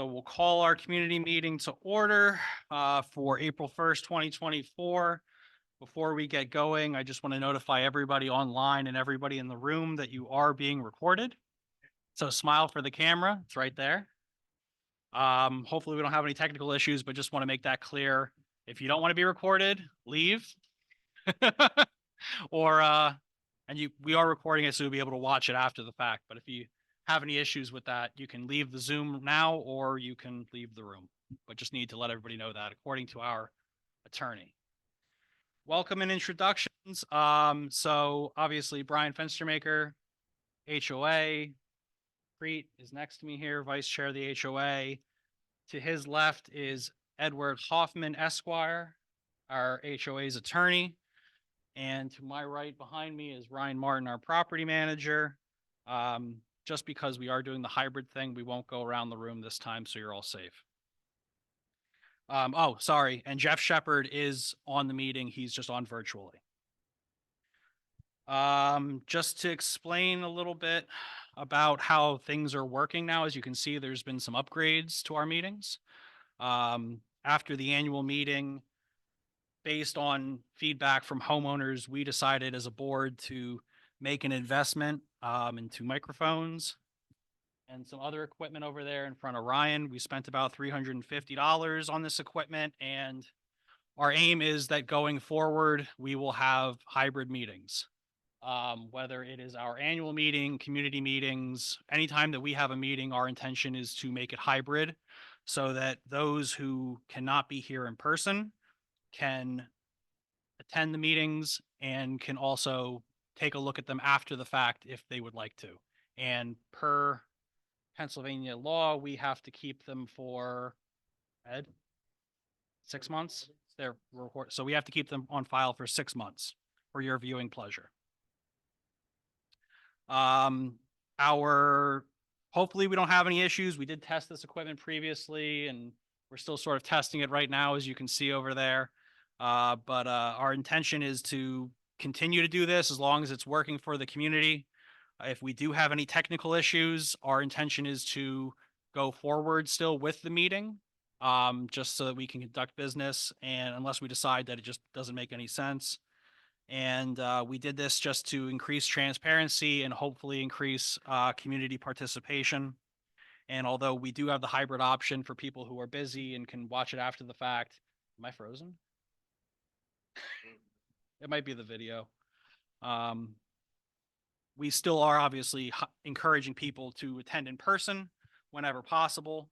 So we'll call our community meeting to order for April 1st, 2024. Before we get going, I just want to notify everybody online and everybody in the room that you are being recorded. So smile for the camera. It's right there. Hopefully we don't have any technical issues, but just want to make that clear. If you don't want to be recorded, leave. Or we are recording it, so you'll be able to watch it after the fact. But if you have any issues with that, you can leave the Zoom now or you can leave the room. But just need to let everybody know that according to our attorney. Welcome and introductions. So obviously Brian Fenstermaker, HOA. Preet is next to me here, Vice Chair of the HOA. To his left is Edward Hoffman, Esquire, our HOA's attorney. And to my right behind me is Ryan Martin, our property manager. Just because we are doing the hybrid thing, we won't go around the room this time, so you're all safe. Oh, sorry. And Jeff Shepard is on the meeting. He's just on virtually. Just to explain a little bit about how things are working now, as you can see, there's been some upgrades to our meetings. After the annual meeting, based on feedback from homeowners, we decided as a board to make an investment into microphones and some other equipment over there in front of Ryan. We spent about $350 on this equipment, and our aim is that going forward, we will have hybrid meetings. Whether it is our annual meeting, community meetings, anytime that we have a meeting, our intention is to make it hybrid so that those who cannot be here in person can attend the meetings and can also take a look at them after the fact if they would like to. And per Pennsylvania law, we have to keep them for 6 months. So we have to keep them on file for 6 months for your viewing pleasure. Hopefully we don't have any issues. We did test this equipment previously and we're still sort of testing it right now, as you can see over there. But our intention is to continue to do this as long as it's working for the community. If we do have any technical issues, our intention is to go forward still with the meeting, just so that we can conduct business, and unless we decide that it just doesn't make any sense. And we did this just to increase transparency and hopefully increase community participation. And although we do have the hybrid option for people who are busy and can watch it after the fact, am I frozen? It might be the video. We still are obviously encouraging people to attend in person whenever possible.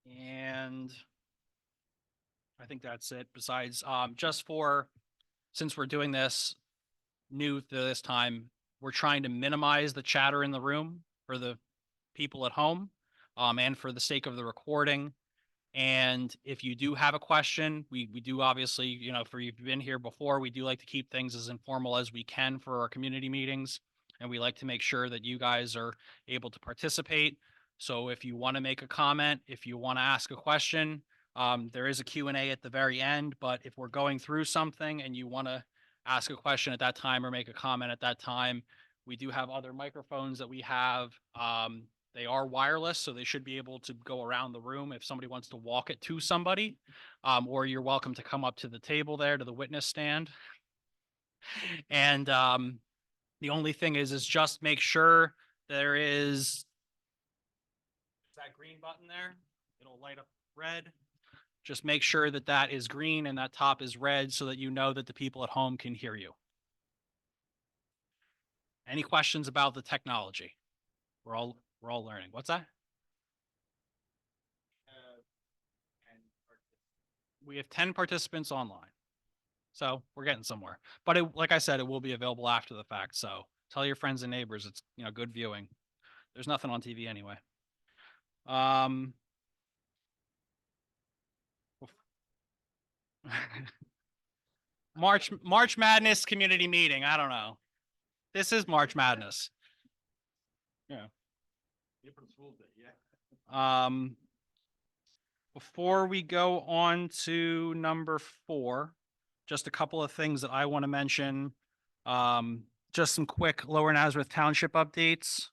And I think that's it. Besides, since we're doing this new this time, we're trying to minimize the chatter in the room for the people at home, and for the sake of the recording. And if you do have a question, we do obviously, if you've been here before, we do like to keep things as informal as we can for our community meetings. And we like to make sure that you guys are able to participate. So if you want to make a comment, if you want to ask a question, there is a Q&A at the very end. But if we're going through something and you want to ask a question at that time or make a comment at that time, we do have other microphones that we have. They are wireless, so they should be able to go around the room if somebody wants to walk it to somebody, or you're welcome to come up to the table there, to the witness stand. And the only thing is just make sure there is that green button there. It'll light up red. Just make sure that that is green and that top is red so that you know that the people at home can hear you. Any questions about the technology? We're all learning. What's that? We have 10 participants online. So we're getting somewhere. But like I said, it will be available after the fact. So tell your friends and neighbors it's good viewing. There's nothing on TV anyway. March Madness community meeting. I don't know. This is March Madness. Yeah. Different school day, yeah. Before we go on to number 4, just a couple of things that I want to mention. Just some quick Lower Nazareth Township updates.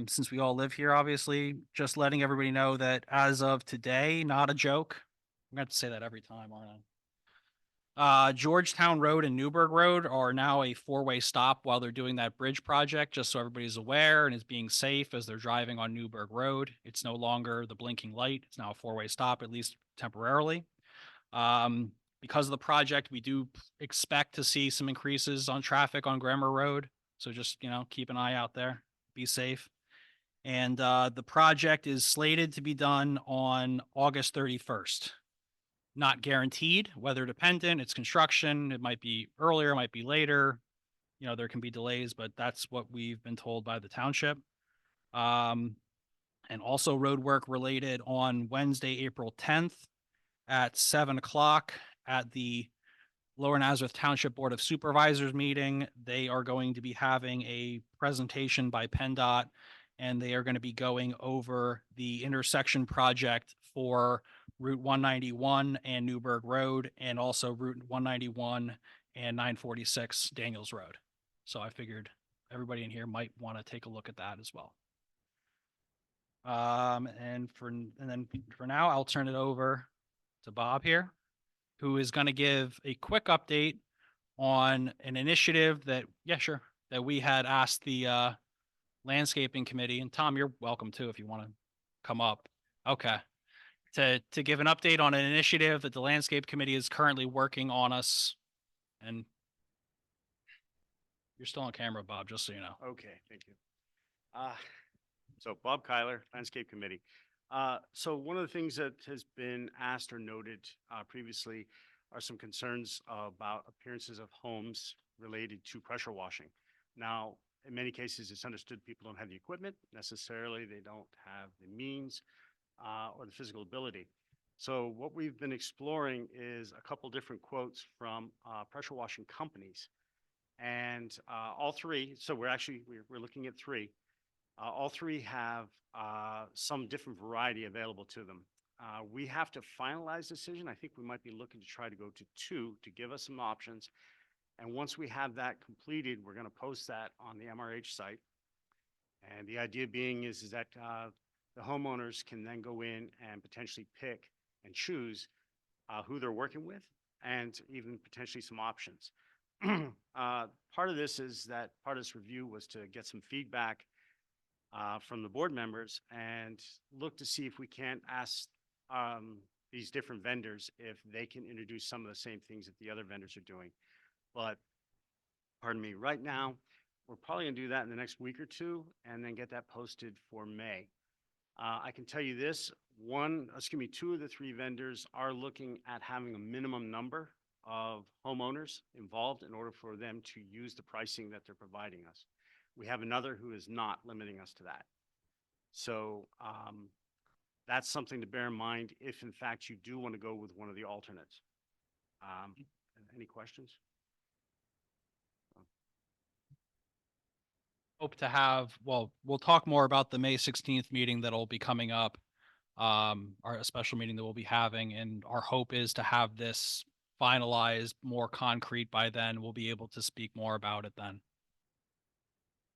Since we all live here, obviously, just letting everybody know that as of today, not a joke. I'm going to have to say that every time, aren't I? Georgetown Road and Newburgh Road are now a four-way stop while they're doing that bridge project, just so everybody's aware and is being safe as they're driving on Newburgh Road. It's no longer the blinking light. It's now a four-way stop, at least temporarily. Because of the project, we do expect to see some increases on traffic on Grammar Road. So just, keep an eye out there. Be safe. And the project is slated to be done on August 31st. Not guaranteed, weather dependent. It's construction. It might be earlier, it might be later. There can be delays, but that's what we've been told by the township. And also road work related on Wednesday, April 10th at 7 o'clock at the Lower Nazareth Township Board of Supervisors meeting. They are going to be having a presentation by PennDOT, and they are going to be going over the intersection project for Route 191 and Newburgh Road, and also Route 191 and 946 Daniels Road. So I figured everybody in here might want to take a look at that as well. And then for now, I'll turn it over to Bob here, who is going to give a quick update on an initiative that we had asked the landscaping committee, and Tom, you're welcome too if you want to come up. Okay. To give an update on an initiative that the landscape committee is currently working on us. And you're still on camera, Bob, just so you know. Okay, thank you. So Bob Kyler, Landscape Committee. So one of the things that has been asked or noted previously are some concerns about appearances of homes related to pressure washing. Now, in many cases, it's understood people don't have the equipment necessarily. They don't have the means or the physical ability. So what we've been exploring is a couple different quotes from pressure washing companies. And all three, so we're looking at three. All three have some different variety available to them. We have to finalize decision. I think we might be looking to try to go to two to give us some options. And once we have that completed, we're going to post that on the MRH site. And the idea being is that the homeowners can then go in and potentially pick and choose who they're working with and even potentially some options. Part of this review was to get some feedback from the board members and look to see if we can't ask these different vendors if they can introduce some of the same things that the other vendors are doing. But pardon me, right now, we're probably gonna do that in the next week or two and then get that posted for May. I can tell you this, two of the three vendors are looking at having a minimum number of homeowners involved in order for them to use the pricing that they're providing us. We have another who is not limiting us to that. So that's something to bear in mind if in fact you do want to go with one of the alternates. Any questions? Hope to have, we'll talk more about the May 16th meeting that'll be coming up, our special meeting that we'll be having. And our hope is to have this finalized, more concrete by then. We'll be able to speak more about it then.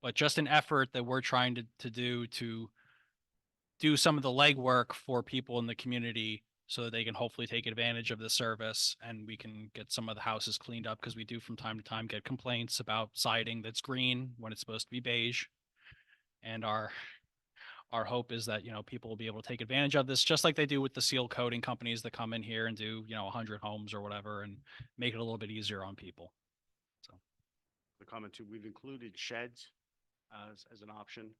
But just an effort that we're trying to do some of the legwork for people in the community so that they can hopefully take advantage of the service and we can get some of the houses cleaned up, because we do from time to time get complaints about siding that's green when it's supposed to be beige. And our hope is that, people will be able to take advantage of this, just like they do with the seal coating companies that come in here and do, 100 homes or whatever, and make it a little bit easier on people. So the comment too, we've included sheds as an option.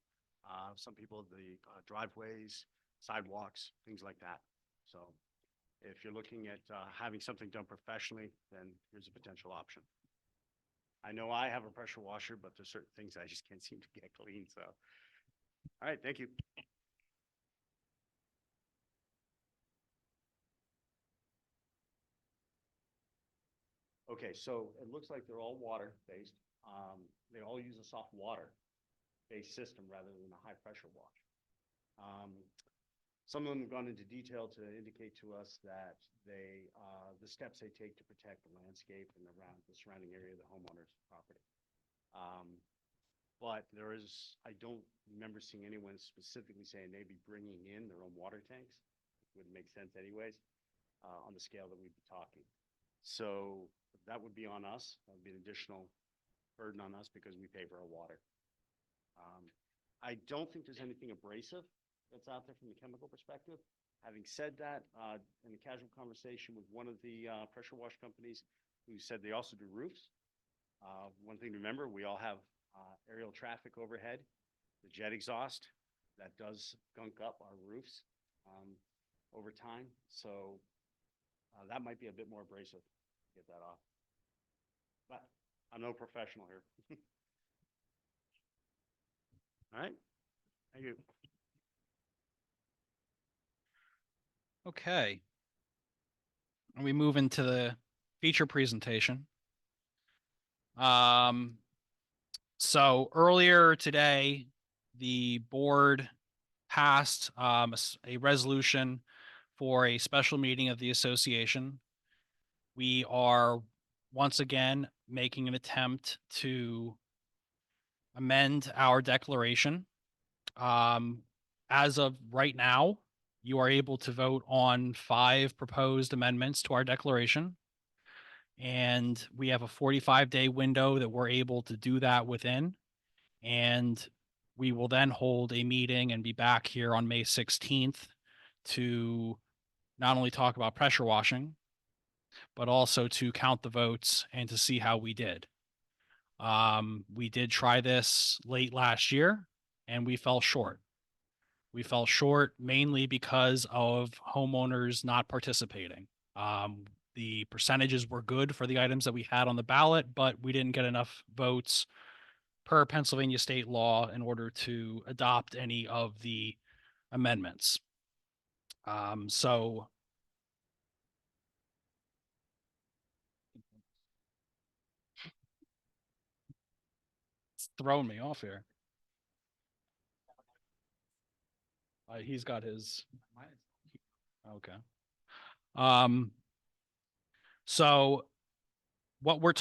Some people, the driveways, sidewalks, things like that. So if you're looking at having something done professionally, then here's a potential option. I know I have a pressure washer, but there's certain things I just can't seem to get clean. So, all right, thank you. Okay, so it looks like they're all water-based. They all use a soft water-based system rather than a high-pressure wash. Some of them have gone into detail to indicate to us that the steps they take to protect the landscape and around the surrounding area of the homeowner's property. but I don't remember seeing anyone specifically saying they'd be bringing in their own water tanks. Wouldn't make sense anyways, on the scale that we'd be talking. So that would be on us. That would be an additional burden on us because we pay for our water. I don't think there's anything abrasive that's out there from the chemical perspective. Having said that, in a casual conversation with one of the pressure wash companies who said they also do roofs, one thing to remember, we all have aerial traffic overhead, the jet exhaust, that does gunk up our roofs over time. So that might be a bit more abrasive to get that off. But I'm no professional here. All right. Thank you. Okay. And we move into the feature presentation. So earlier today, the board passed a resolution for a special meeting of the association. We are once again making an attempt to amend our declaration. As of right now, you are able to vote on 5 proposed amendments to our declaration. And we have a 45-day window that we're able to do that within. And we will then hold a meeting and be back here on May 16th to not only talk about pressure washing, but also to count the votes and to see how we did. We did try this late last year and we fell short. We fell short mainly because of homeowners not participating. The percentages were good for the items that we had on the ballot, but we didn't get enough votes per Pennsylvania state law in order to adopt any of the amendments. So it's throwing me off here. He's got his. Okay. So what we'll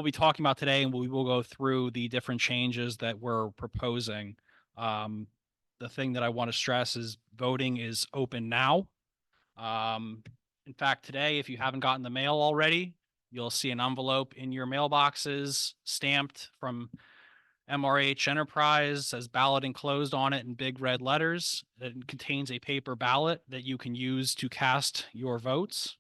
be talking about today, and we will go through the different changes that we're proposing. The thing that I want to stress is voting is open now. In fact, today, if you haven't gotten the mail already, you'll see an envelope in your mailboxes stamped from MRH Enterprise, says ballot enclosed on it in big red letters. It contains a paper ballot that you can use to cast your votes.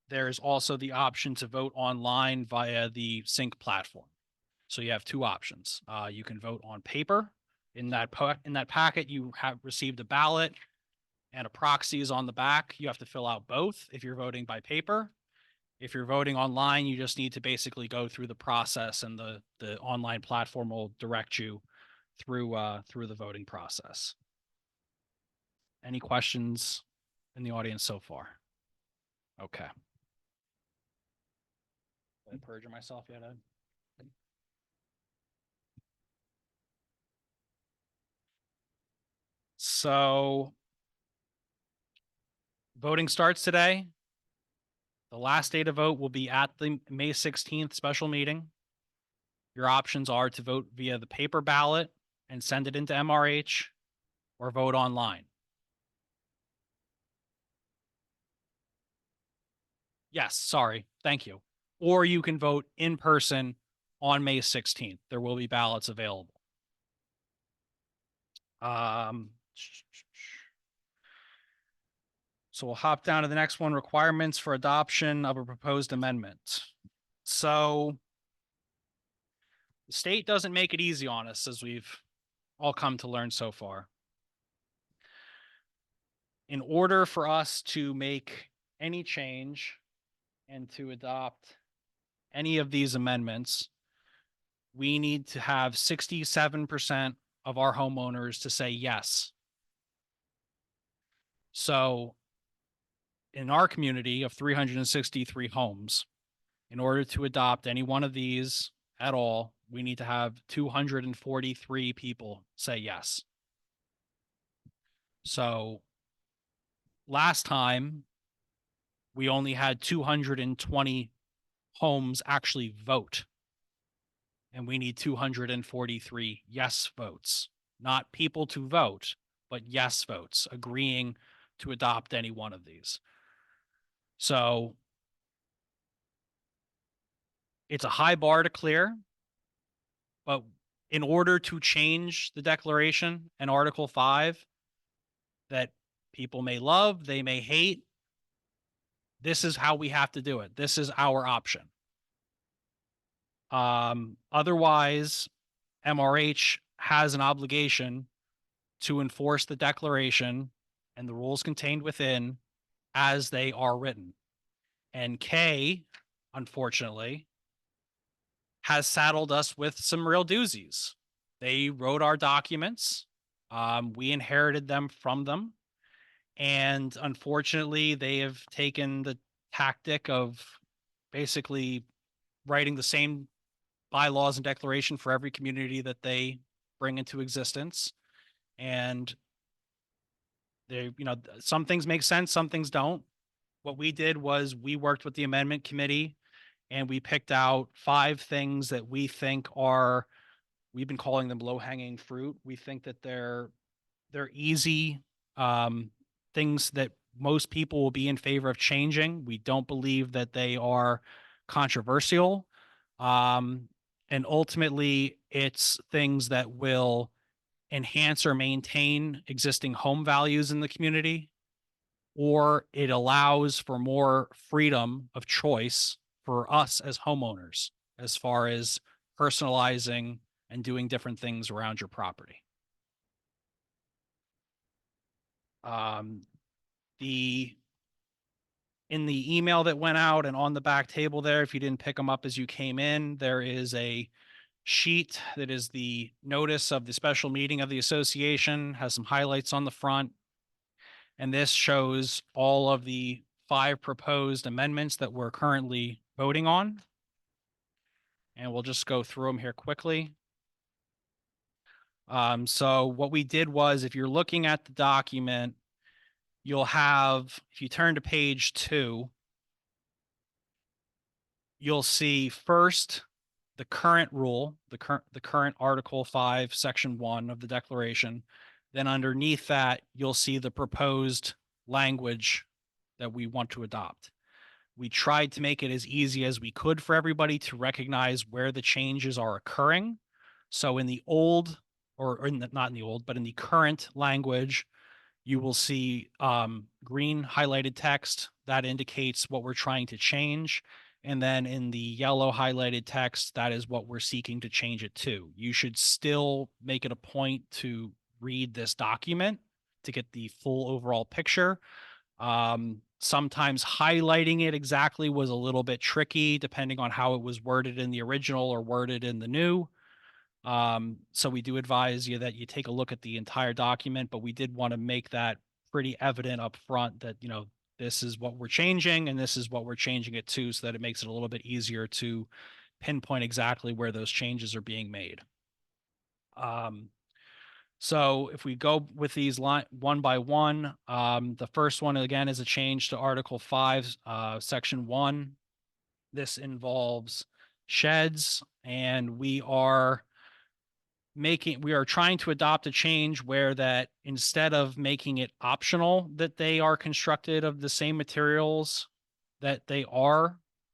There's also the option to vote online via the Sync platform. So you have 2 options. You can vote on paper. In that packet, you have received a ballot and a proxy is on the back. You have to fill out both if you're voting by paper. If you're voting online, you just need to basically go through the process, and the online platform will direct you through the voting process. Any questions in the audience so far? Okay. Did I perjure myself yet, Ed? So voting starts today. The last day to vote will be at the May 16th special meeting. Your options are to vote via the paper ballot and send it into MRH, or vote online. Yes, sorry. Thank you. Or you can vote in person on May 16th. There will be ballots available. So we'll hop down to the next one, requirements for adoption of a proposed amendment. So the state doesn't make it easy on us, as we've all come to learn so far. In order for us to make any change and to adopt any of these amendments, we need to have 67% of our homeowners to say yes. So in our community of 363 homes, in order to adopt any one of these at all, we need to have 243 people say yes. So last time, we only had 220 homes actually vote. and we need 243 yes votes, not people to vote, but yes votes agreeing to adopt any one of these. So it's a high bar to clear, but in order to change the declaration and Article 5 that people may love, they may hate, this is how we have to do it. This is our option. Otherwise, MRH has an obligation to enforce the declaration and the rules contained within as they are written. And K, unfortunately, has saddled us with some real doozies. They wrote our documents. We inherited them from them. And unfortunately, they have taken the tactic of basically writing the same bylaws and declaration for every community that they bring into existence. And they, some things make sense, some things don't. What we did was we worked with the amendment committee and we picked out 5 things that we think are, we've been calling them low hanging fruit. We think that they're easy things that most people will be in favor of changing. We don't believe that they are controversial. And ultimately, it's things that will enhance or maintain existing home values in the community, or it allows for more freedom of choice for us as homeowners as far as personalizing and doing different things around your property. The in the email that went out and on the back table there, if you didn't pick them up as you came in, there is a sheet that is the notice of the special meeting of the association, has some highlights on the front. And this shows all of the 5 proposed amendments that we're currently voting on. And we'll just go through them here quickly. So what we did was, if you're looking at the document, you'll have, if you turn to page 2, you'll see first the current rule, the current Article 5, Section 1 of the Declaration. Then underneath that, you'll see the proposed language that we want to adopt. We tried to make it as easy as we could for everybody to recognize where the changes are occurring. So in the old, not in the old, but in the current language, you will see green highlighted text that indicates what we're trying to change. And then in the yellow highlighted text, that is what we're seeking to change it to. You should still make it a point to read this document to get the full overall picture. Sometimes highlighting it exactly was a little bit tricky depending on how it was worded in the original or worded in the new. So we do advise you that you take a look at the entire document, but we did want to make that pretty evident up front that, this is what we're changing and this is what we're changing it to, so that it makes it a little bit easier to pinpoint exactly where those changes are being made. So if we go with these one by one, the first one again is a change to Article 5, Section 1. This involves sheds, and we are trying to adopt a change where that instead of making it optional that they are constructed of the same materials that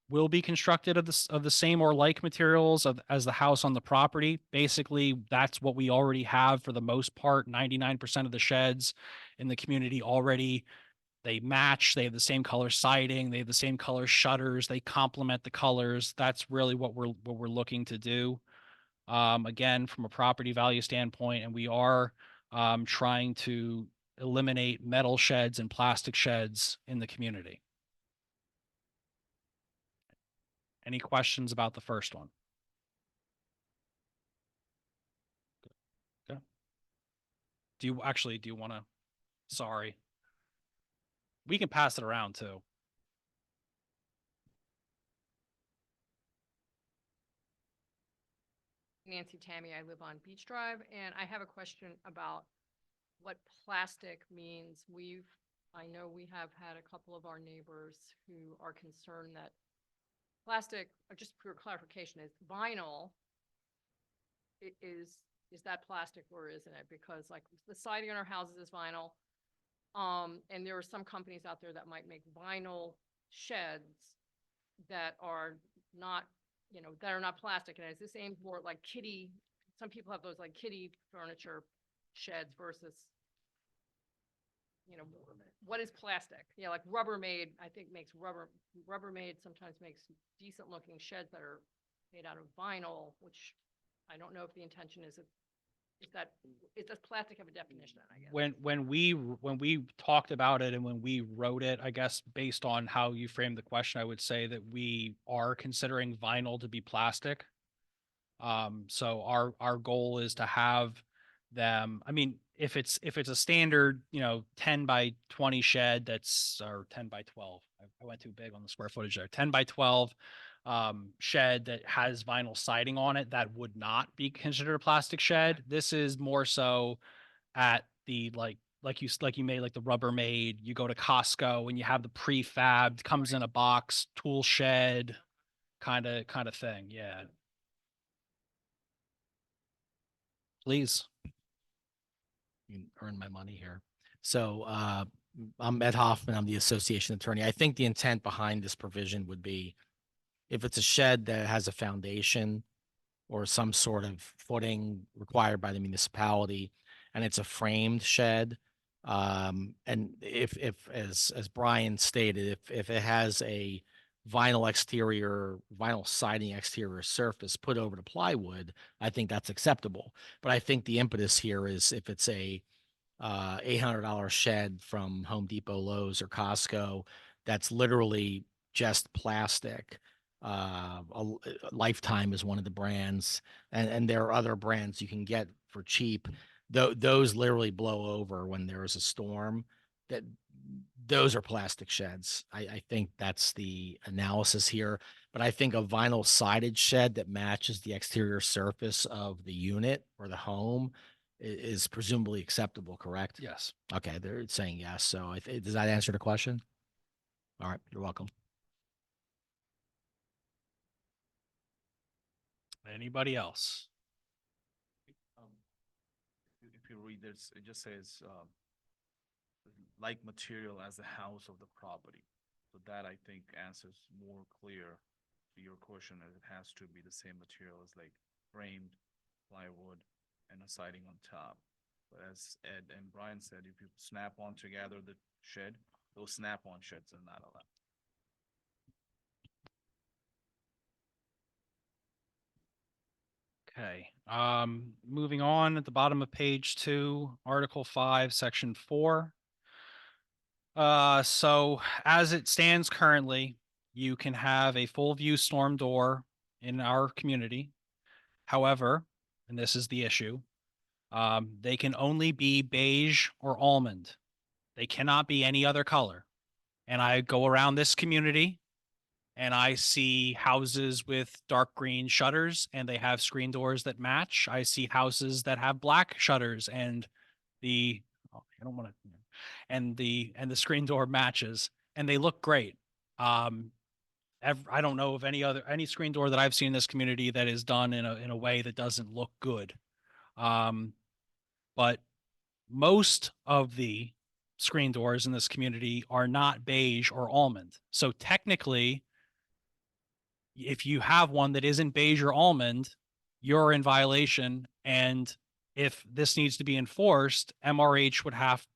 will be constructed of the same or like materials as the house on the property. Basically, that's what we already have for the most part. 99% of the sheds in the community already, they match. They have the same color siding. They have the same color shutters. They complement the colors. That's really what we're looking to do. Again, from a property value standpoint, and we are trying to eliminate metal sheds and plastic sheds in the community. Any questions about the first one? Okay. Do you want to, sorry. We can pass it around too. Nancy Tammy, I live on Beach Drive, and I have a question about what plastic means. I know we have had a couple of our neighbors who are concerned that plastic, just for clarification, is vinyl is that plastic or isn't it? Because like the siding on our houses is vinyl. And there are some companies out there that might make vinyl sheds that are not, that are not plastic. And is this aimed more like kitty? Some people have those like kitty furniture sheds versus, what is plastic? Yeah, like Rubbermaid, I think makes Rubbermaid sometimes makes decent looking sheds that are made out of vinyl, which I don't know if the intention is does plastic have a definition, I guess? When we talked about it and when we wrote it, I guess based on how you framed the question, I would say that we are considering vinyl to be plastic. So our goal is to have them, I mean, if it's a standard, 10 by 20 shed, that's, or 10 by 12. I went too big on the square footage there. 10 by 12 shed that has vinyl siding on it, that would not be considered a plastic shed. This is more so at the like you made like the Rubbermaid, you go to Costco and you have the prefabbed, comes in a box, tool shed kind of thing. Yeah. Please. You can earn my money here. So I'm Ed Hoffman. I'm the association attorney. I think the intent behind this provision would be if it's a shed that has a foundation or some sort of footing required by the municipality, and it's a framed shed. And if as Brian stated, if it has a vinyl siding exterior surface put over the plywood, I think that's acceptable. But I think the impetus here is if it's a $800 shed from Home Depot, Lowe's, or Costco, that's literally just plastic. Lifetime is one of the brands, and there are other brands you can get for cheap. Those literally blow over when there is a storm. Those are plastic sheds. I think that's the analysis here. But I think a vinyl sided shed that matches the exterior surface of the unit or the home is presumably acceptable, correct? Yes. Okay, they're saying yes. So does that answer the question? All right, you're welcome. Anybody else? If you read this, it just says, like material as the house of the property. So that I think answers more clear to your question, that it has to be the same material as like framed plywood and a siding on top. But as Ed and Brian said, if you snap on together the shed, those snap-on sheds are not allowed. Okay. Moving on at the bottom of page 2, Article 5, Section 4. So as it stands currently, you can have a full view storm door in our community. However, and this is the issue, they can only be beige or almond. They cannot be any other color. And I go around this community and I see houses with dark green shutters and they have screen doors that match. I see houses that have black shutters and I don't want to, and the screen door matches and they look great. I don't know of any screen door that I've seen in this community that is done in a way that doesn't look good. But most of the screen doors in this community are not beige or almond. So technically, if you have one that isn't beige or almond, you're in violation. And if this needs to be enforced, MRH would have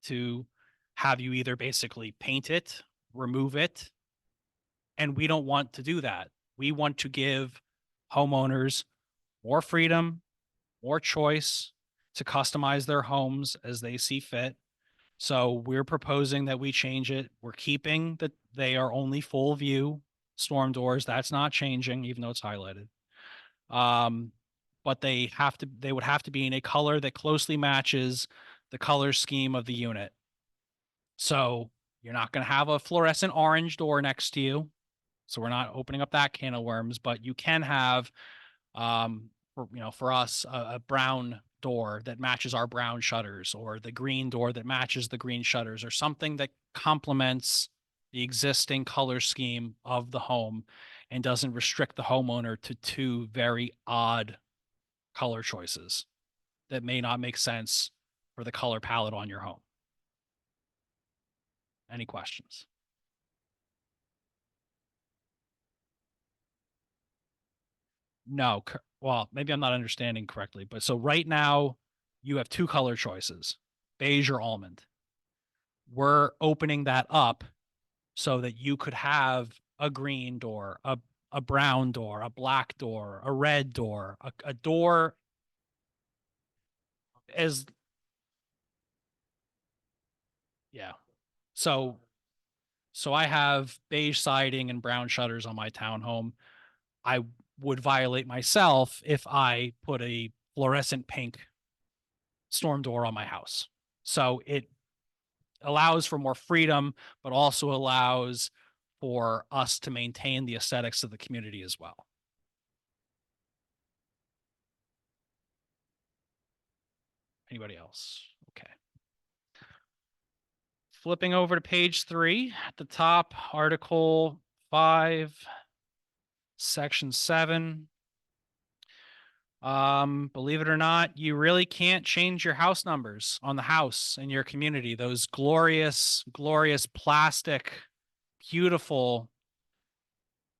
to have you either basically paint it, remove it. And we don't want to do that. We want to give homeowners more freedom, more choice to customize their homes as they see fit. So we're proposing that we change it. We're keeping that they are only full view storm doors. That's not changing, even though it's highlighted. But they would have to be in a color that closely matches the color scheme of the unit. So you're not going to have a fluorescent orange door next to you. So we're not opening up that can of worms, but you can have, for us, a brown door that matches our brown shutters, or the green door that matches the green shutters, or something that complements the existing color scheme of the home and doesn't restrict the homeowner to two very odd color choices that may not make sense for the color palette on your home. Any questions? No, well, maybe I'm not understanding correctly, but so right now you have two color choices, beige or almond. We're opening that up so that you could have a green door, a brown door, a black door, a red door, a door as, yeah. So I have beige siding and brown shutters on my townhome. I would violate myself if I put a fluorescent pink storm door on my house. So it allows for more freedom, but also allows for us to maintain the aesthetics of the community as well. Anybody else? Okay. Flipping over to page 3 at the top, Article 5, Section 7. Believe it or not, you really can't change your house numbers on the house in your community. Those glorious, glorious plastic, beautiful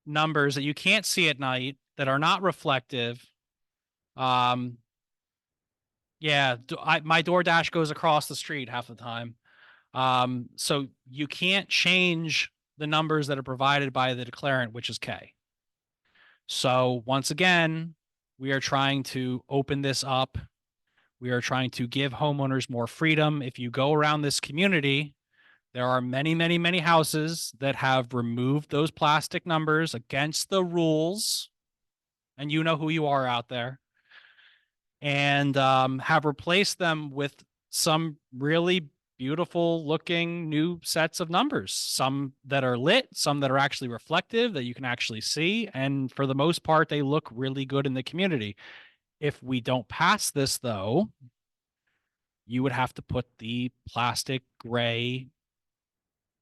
numbers that you can't see at night that are not reflective. Yeah, my DoorDash goes across the street half the time. So you can't change the numbers that are provided by the declarant, which is K. So once again, we are trying to open this up. We are trying to give homeowners more freedom. If you go around this community, there are many, many, many houses that have removed those plastic numbers against the rules. And you know who you are out there. And have replaced them with some really beautiful looking new sets of numbers, some that are lit, some that are actually reflective that you can actually see. And for the most part, they look really good in the community. If we don't pass this, though, you would have to put the plastic gray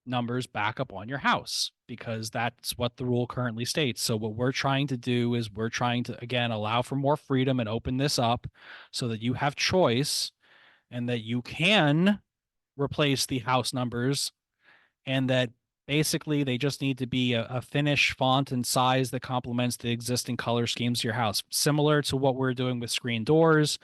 numbers back up on your house because that's what the rule currently states. So what we're trying to do is we're trying to, again, allow for more freedom and open this up so that you have choice and that you can replace the house numbers and that basically they just need to be a finish, font, and size that complements the existing color schemes of your house. Similar to what we're doing with screen doors,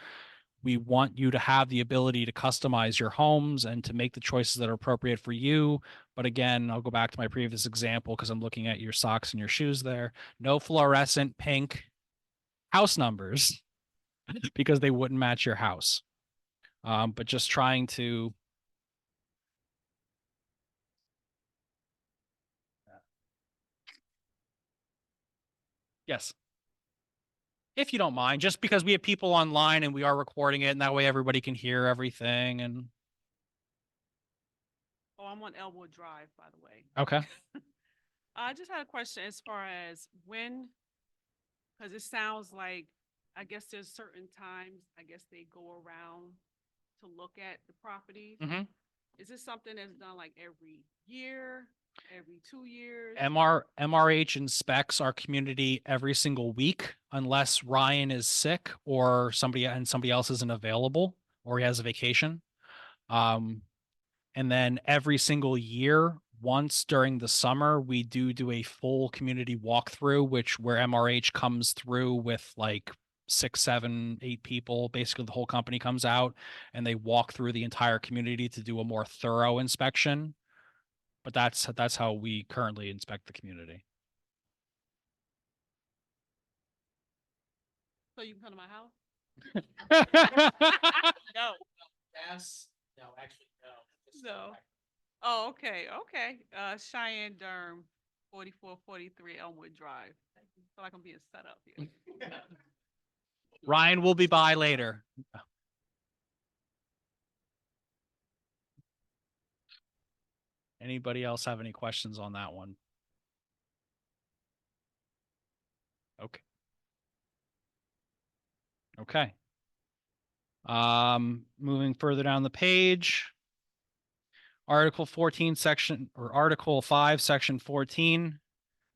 we want you to have the ability to customize your homes and to make the choices that are appropriate for you. But again, I'll go back to my previous example because I'm looking at your socks and your shoes there. No fluorescent pink house numbers because they wouldn't match your house. But just trying to yes. If you don't mind, just because we have people online and we are recording it and that way everybody can hear everything and Oh, I'm on Elwood Drive, by the way. okay. I just had a question as far as when, because it sounds like, I guess there's certain times, I guess they go around to look at the properties. Mhm. Is this something that's done like every year, every 2 years? MRH inspects our community every single week unless Ryan is sick or somebody else isn't available or he has a vacation. And then every single year, once during the summer, we do a full community walkthrough, where MRH comes through with like 6, 7, 8 people. Basically, the whole company comes out and they walk through the entire community to do a more thorough inspection. But that's how we currently inspect the community. So you can come to my house? No. Yes. No, actually, no. No. Oh, okay, okay. Cheyenne Durham, 4443 Elmwood Drive. I feel like I'm being set up here. Ryan will be by later. Anybody else have any questions on that one? Okay. Okay. Moving further down the page. Article 14, Article 5, Section 14.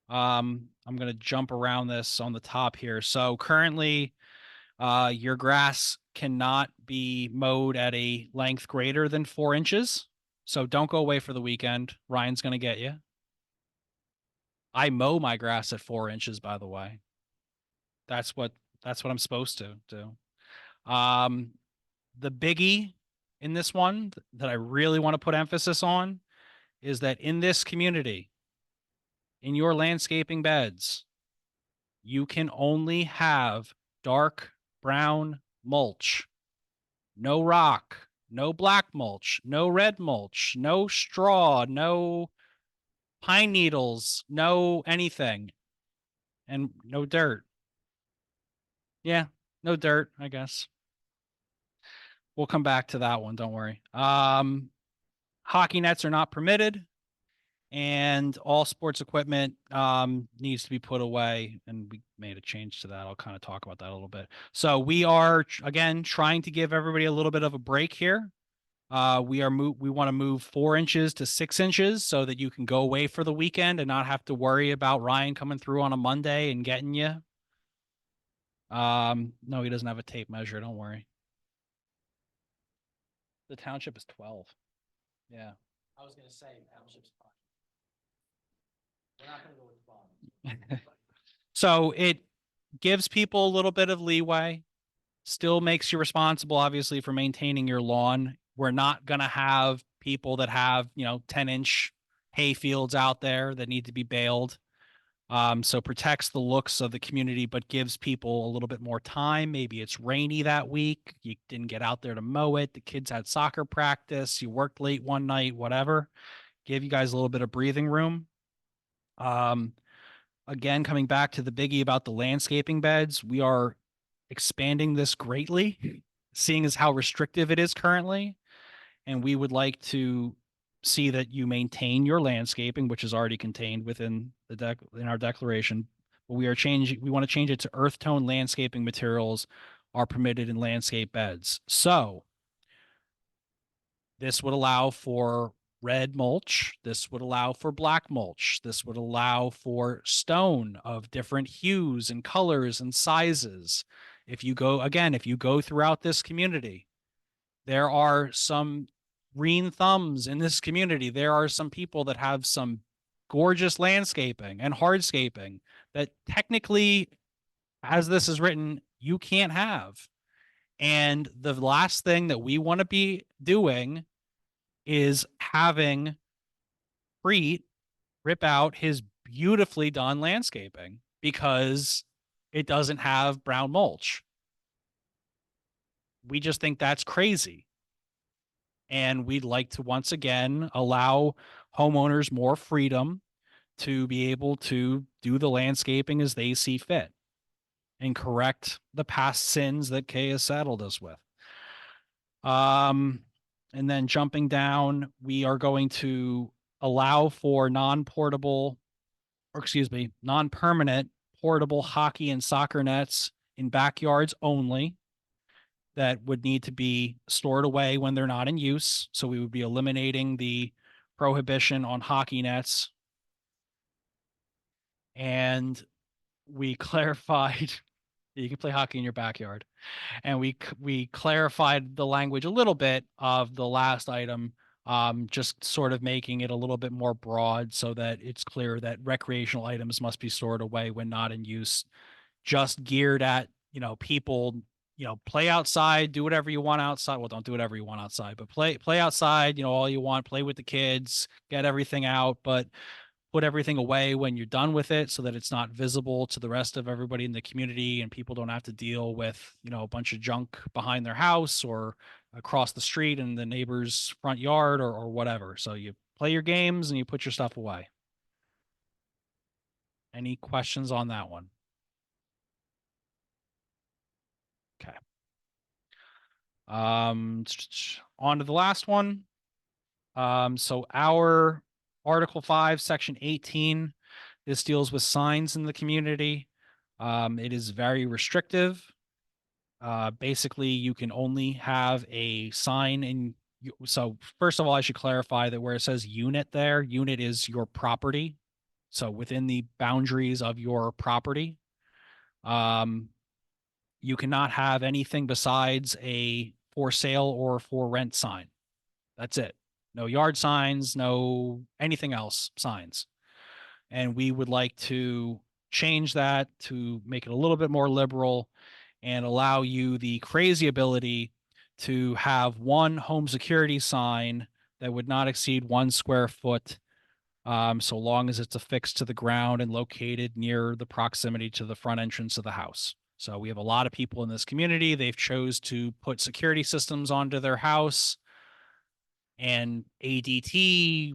I'm going to jump around this on the top here. So currently Your grass cannot be mowed at a length greater than 4 inches. So don't go away for the weekend. Ryan's going to get you. I mow my grass at 4 inches, by the way. That's what I'm supposed to do. The biggie in this one that I really want to put emphasis on is that in this community, in your landscaping beds, you can only have dark brown mulch. No rock, no black mulch, no red mulch, no straw, no pine needles, no anything, and no dirt. Yeah, no dirt, I guess. We'll come back to that one, don't worry. Hockey nets are not permitted, and all sports equipment needs to be put away, and we made a change to that. I'll kind of talk about that a little bit. So we are again trying to give everybody a little bit of a break here. We want to move 4 inches to 6 inches so that you can go away for the weekend and not have to worry about Ryan coming through on a Monday and getting you. No, he doesn't have a tape measure. Don't worry. The township is 12. Yeah. I was gonna say township's fine. We're not gonna go with 12. So it gives people a little bit of leeway, still makes you responsible, obviously, for maintaining your lawn. We're not going to have people that have, 10-inch hay fields out there that need to be baled. So protects the looks of the community, but gives people a little bit more time. Maybe it's rainy that week. You didn't get out there to mow it. The kids had soccer practice. You worked late one night, whatever. Give you guys a little bit of breathing room. Again, coming back to the biggie about the landscaping beds, we are expanding this greatly, seeing as how restrictive it is currently. And we would like to see that you maintain your landscaping, which is already contained within in our declaration. But we want to change it to earth tone landscaping materials are permitted in landscape beds. So this would allow for red mulch. This would allow for black mulch. This would allow for stone of different hues and colors and sizes. If you go throughout this community, there are some green thumbs in this community. There are some people that have some gorgeous landscaping and hardscaping that technically, as this is written, you can't have. And the last thing that we want to be doing is having Preet rip out his beautifully done landscaping because it doesn't have brown mulch. We just think that's crazy. And we'd like to once again allow homeowners more freedom to be able to do the landscaping as they see fit and correct the past sins that Kay has saddled us with. And then jumping down, we are going to allow for non-permanent portable hockey and soccer nets in backyards only that would need to be stored away when they're not in use. So we would be eliminating the prohibition on hockey nets. And we clarified you can play hockey in your backyard. And we clarified the language a little bit of the last item, just sort of making it a little bit more broad so that it's clear that recreational items must be stored away when not in use, just geared at, people, play outside, do whatever you want outside. Well, don't do whatever you want outside, but play outside, all you want, play with the kids, get everything out, but put everything away when you're done with it so that it's not visible to the rest of everybody in the community and people don't have to deal with, a bunch of junk behind their house or across the street in the neighbor's front yard or whatever. So you play your games and you put your stuff away. Any questions on that one? Okay. On to the last one. So our Article 5, Section 18, this deals with signs in the community. It is very restrictive. Basically, you can only have a sign in. So first of all, I should clarify that where it says unit there, unit is your property. So within the boundaries of your property. you cannot have anything besides a for sale or for rent sign. That's it. No yard signs, no anything else signs. And we would like to change that to make it a little bit more liberal and allow you the crazy ability to have one home security sign that would not exceed 1 square foot, so long as it's affixed to the ground and located near the proximity to the front entrance of the house. So we have a lot of people in this community. They've chose to put security systems onto their house, and ADT,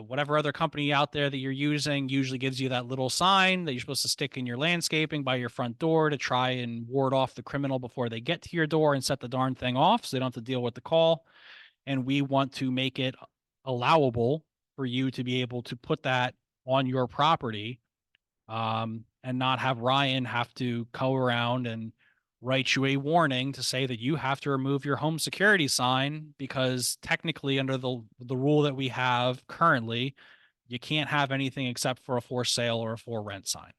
whatever other company out there that you're using usually gives you that little sign that you're supposed to stick in your landscaping by your front door to try and ward off the criminal before they get to your door and set the darn thing off so they don't have to deal with the call. And we want to make it allowable for you to be able to put that on your property, and not have Ryan have to go around and write you a warning to say that you have to remove your home security sign because technically under the rule that we have currently, you can't have anything except for a for sale or a for rent sign.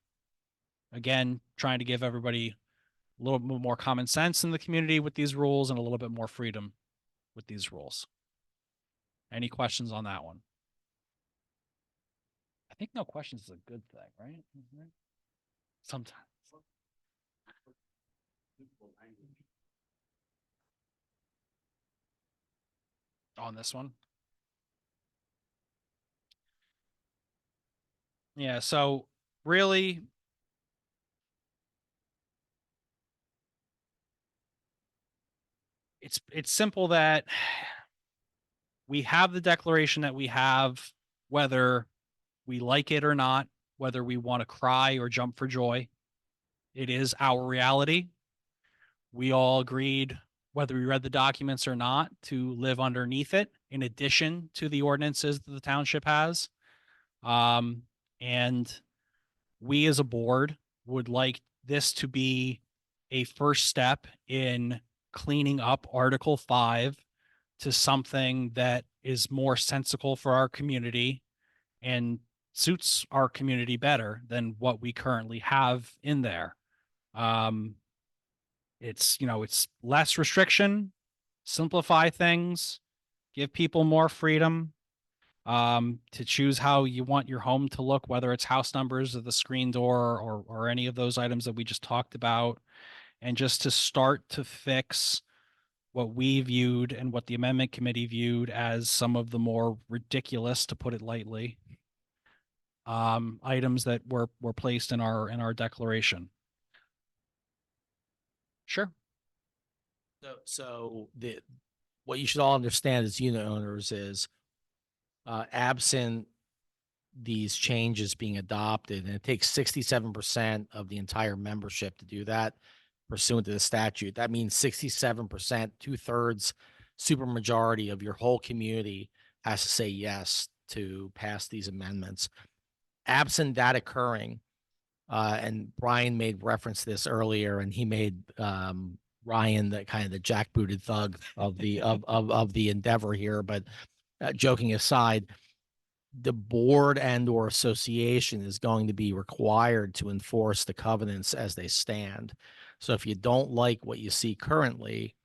Again, trying to give everybody a little bit more common sense in the community with these rules and a little bit more freedom with these rules. Any questions on that one? I think no questions is a good thing, right? Sometimes. On this one. Yeah, so really it's simple that we have the declaration that we have, whether we like it or not, whether we want to cry or jump for joy. It is our reality. We all agreed, whether we read the documents or not, to live underneath it in addition to the ordinances that the township has. And we as a board would like this to be a first step in cleaning up Article 5 to something that is more sensible for our community and suits our community better than what we currently have in there. It's less restriction, simplify things, give people more freedom, to choose how you want your home to look, whether it's house numbers or the screen door or any of those items that we just talked about, and just to start to fix what we viewed and what the amendment committee viewed as some of the more ridiculous, to put it lightly, items that were placed in our declaration. Sure. So what you should all understand as unit owners is, absent these changes being adopted, and it takes 67% of the entire membership to do that pursuant to the statute. That means 67%, 2/3 supermajority of your whole community has to say yes to pass these amendments. Absent that occurring, and Brian made reference to this earlier, and he made Ryan the kind of the jackbooted thug of the endeavor here. But joking aside, the board and or association is going to be required to enforce the covenants as they stand. So if you don't like what you see currently,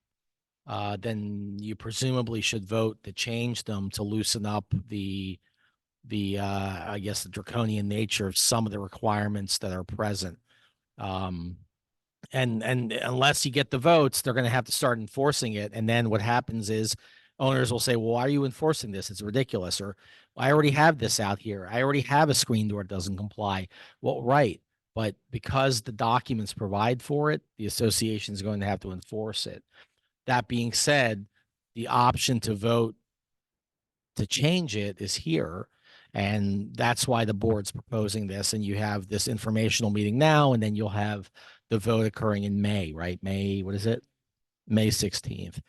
then you presumably should vote to change them to loosen up the I guess the draconian nature of some of the requirements that are present. And unless you get the votes, they're going to have to start enforcing it. And then what happens is owners will say, well, why are you enforcing this? It's ridiculous. Or I already have this out here. I already have a screen door that doesn't comply. Well, right. But because the documents provide for it, the association is going to have to enforce it. That being said, the option to vote to change it is here. And that's why the board's proposing this. And you have this informational meeting now, and then you'll have the vote occurring in May, right? What is it? May 16th.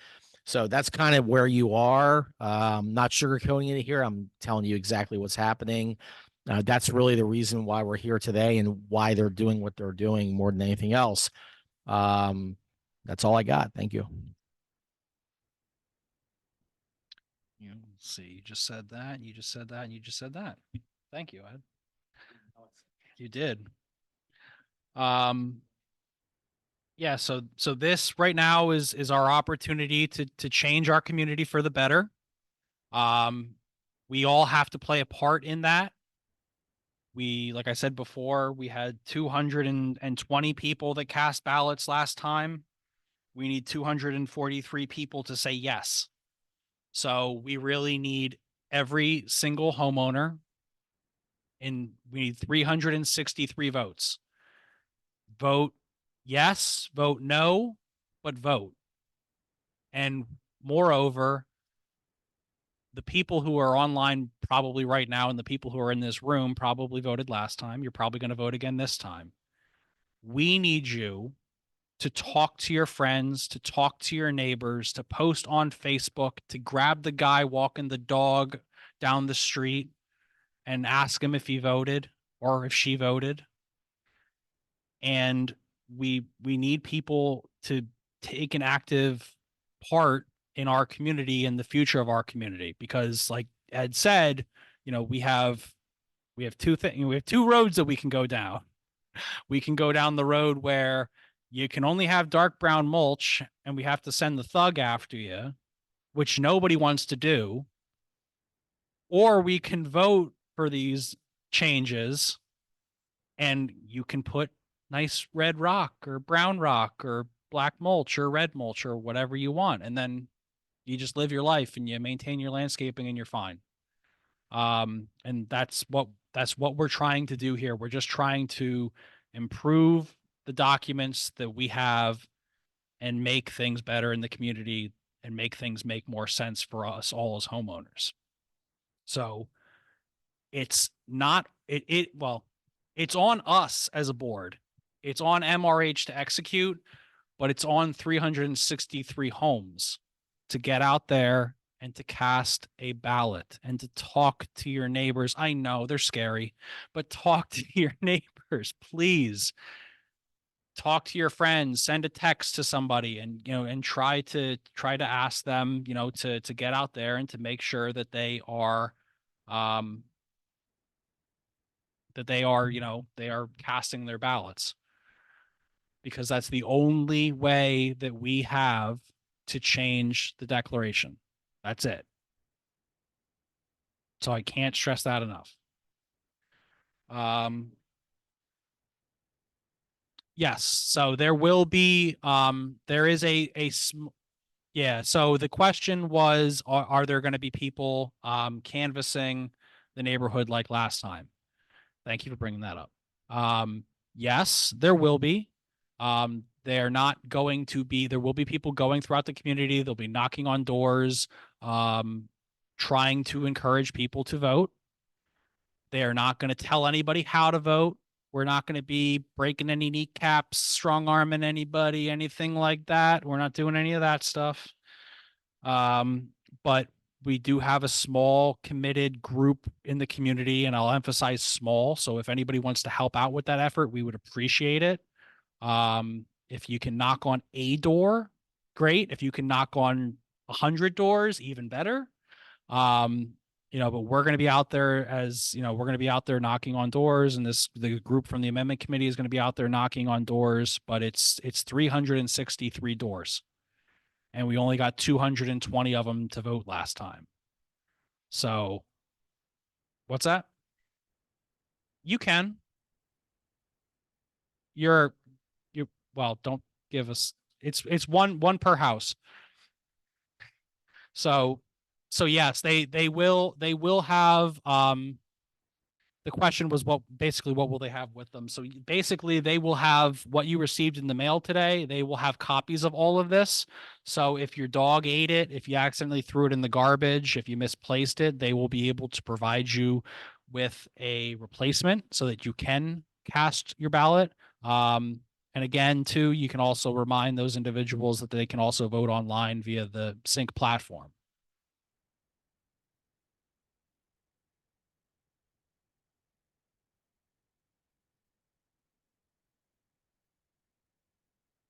So that's kind of where you are. Not sugarcoating it here. I'm telling you exactly what's happening. That's really the reason why we're here today and why they're doing what they're doing more than anything else. That's all I got. Thank you. Let's see, you just said that, you just said that, and you just said that. Thank you, Ed. You did. Yeah, so this right now is our opportunity to change our community for the better. We all have to play a part in that. We, like I said before, we had 220 people that cast ballots last time. We need 243 people to say yes. So we really need every single homeowner, and we need 363 votes. Vote yes, vote no, but vote. And moreover, the people who are online probably right now and the people who are in this room probably voted last time. You're probably going to vote again this time. We need you to talk to your friends, to talk to your neighbors, to post on Facebook, to grab the guy walking the dog down the street and ask him if he voted or if she voted. And we need people to take an active part in our community and the future of our community, because like Ed said, we have two things. We have two roads that we can go down. We can go down the road where you can only have dark brown mulch and we have to send the thug after you, which nobody wants to do. Or we can vote for these changes and you can put nice red rock or brown rock or black mulch or red mulch or whatever you want. And then you just live your life and you maintain your landscaping and you're fine. And that's what we're trying to do here. We're just trying to improve the documents that we have and make things better in the community and make things make more sense for us all as homeowners. So it's not well, it's on us as a board. It's on MRH to execute, but it's on 363 homes to get out there and to cast a ballot and to talk to your neighbors. I know they're scary, but talk to your neighbors, please. Talk to your friends, send a text to somebody and, and try to ask them, to get out there and to make sure that they are, they are casting their ballots, because that's the only way that we have to change the declaration. That's it. So I can't stress that enough. Yes. So there will be, there is yeah. So the question was, are there going to be people, canvassing the neighborhood like last time? Thank you for bringing that up. Yes, there will be. They're not going to be, there will be people going throughout the community. They'll be knocking on doors, trying to encourage people to vote. They are not going to tell anybody how to vote. We're not going to be breaking any kneecaps, strong arming anybody, anything like that. We're not doing any of that stuff. But we do have a small committed group in the community, and I'll emphasize small. So if anybody wants to help out with that effort, we would appreciate it. If you can knock on a door, great. If you can knock on 100 doors, even better. But we're going to be out there we're going to be out there knocking on doors, and the group from the amendment committee is going to be out there knocking on doors, but it's 363 doors. And we only got 220 of them to vote last time. So what's that? You can. Well, don't give us, it's one per house. So yes, they will have, the question was what will they have with them? So basically they will have what you received in the mail today. They will have copies of all of this. So if your dog ate it, if you accidentally threw it in the garbage, if you misplaced it, they will be able to provide you with a replacement so that you can cast your ballot. And again, too, you can also remind those individuals that they can also vote online via the Sync platform.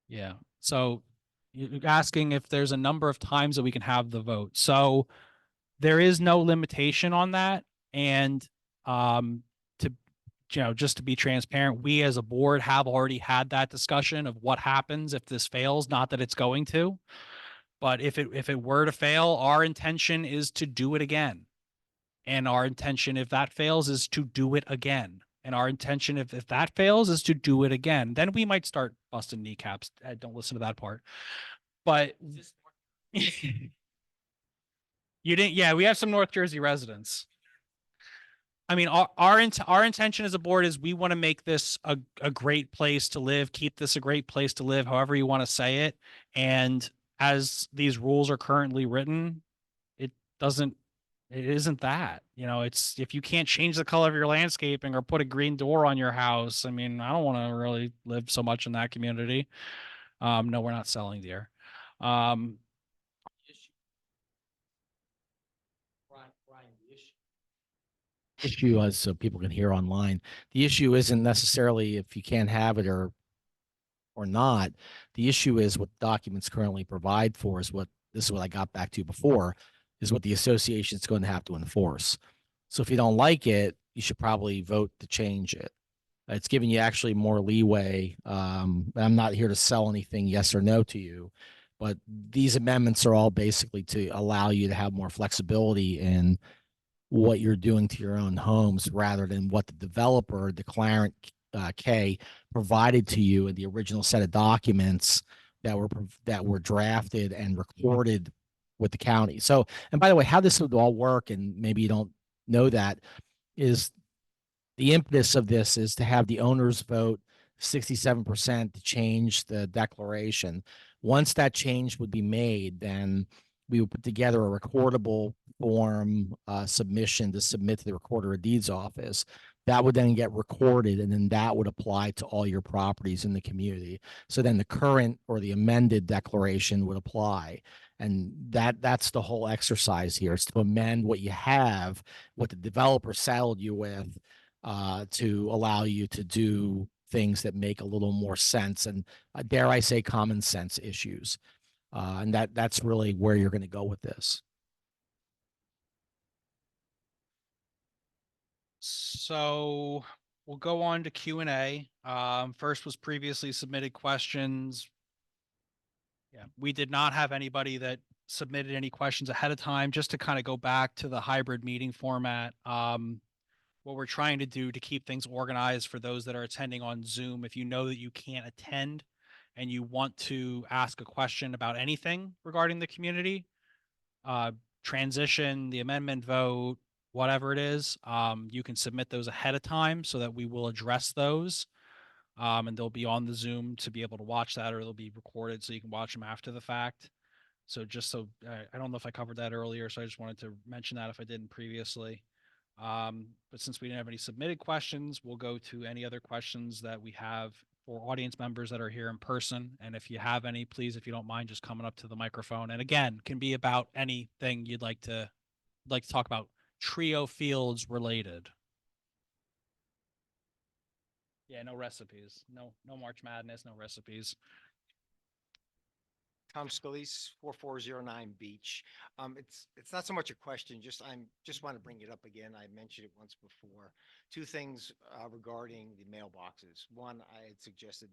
Yeah. So you're asking if there's a number of times that we can have the vote. So there is no limitation on that. And to just to be transparent, we as a board have already had that discussion of what happens if this fails, not that it's going to. But if it were to fail, our intention is to do it again. And our intention, if that fails, is to do it again. And our intention, if that fails, is to do it again. Then we might start busting kneecaps. Don't listen to that part. But you didn't, yeah, we have some North Jersey residents. I mean, our intention as a board is we want to make this a great place to live, keep this a great place to live, however you want to say it. And as these rules are currently written, it doesn't, it isn't that, it's, if you can't change the color of your landscaping or put a green door on your house, I mean, I don't want to really live so much in that community. No, we're not selling deer. Issue, as so people can hear online, the issue isn't necessarily if you can't have it or not. The issue is what documents currently provide for is what, this is what I got back to before, is what the association is going to have to enforce. So if you don't like it, you should probably vote to change it. It's giving you actually more leeway. I'm not here to sell anything yes or no to you, but these amendments are all basically to allow you to have more flexibility in what you're doing to your own homes rather than what the developer, declarant K, provided to you in the original set of documents that were drafted and recorded with the county. So, and by the way, how this would all work, and maybe you don't know that, is the impetus of this is to have the owners vote 67% to change the declaration. Once that change would be made, then we would put together a recordable form submission to submit to the recorder of deeds office. That would then get recorded, and then that would apply to all your properties in the community. So then the current or the amended declaration would apply. And that's the whole exercise here. It's to amend what you have, what the developer saddled you with, to allow you to do things that make a little more sense and, dare I say, common sense issues. And that's really where you're going to go with this. So we'll go on to Q&A. First was previously submitted questions. Yeah, we did not have anybody that submitted any questions ahead of time. Just to kind of go back to the hybrid meeting format. What we're trying to do to keep things organized for those that are attending on Zoom, if you know that you can't attend and you want to ask a question about anything regarding the community, transition, the amendment vote, whatever it is, you can submit those ahead of time so that we will address those. And they'll be on the Zoom to be able to watch that, or they'll be recorded so you can watch them after the fact. So just so, I don't know if I covered that earlier, so I just wanted to mention that if I didn't previously. But since we didn't have any submitted questions, we'll go to any other questions that we have for audience members that are here in person. And if you have any, please, if you don't mind, just coming up to the microphone. And again, can be about anything you'd like to talk about, Trio Fields related. Yeah, no recipes, no March Madness, no recipes. Tom Scalise, 4409 Beach. It's not so much a question, just want to bring it up again. I mentioned it once before. Two things regarding the mailboxes. One, I had suggested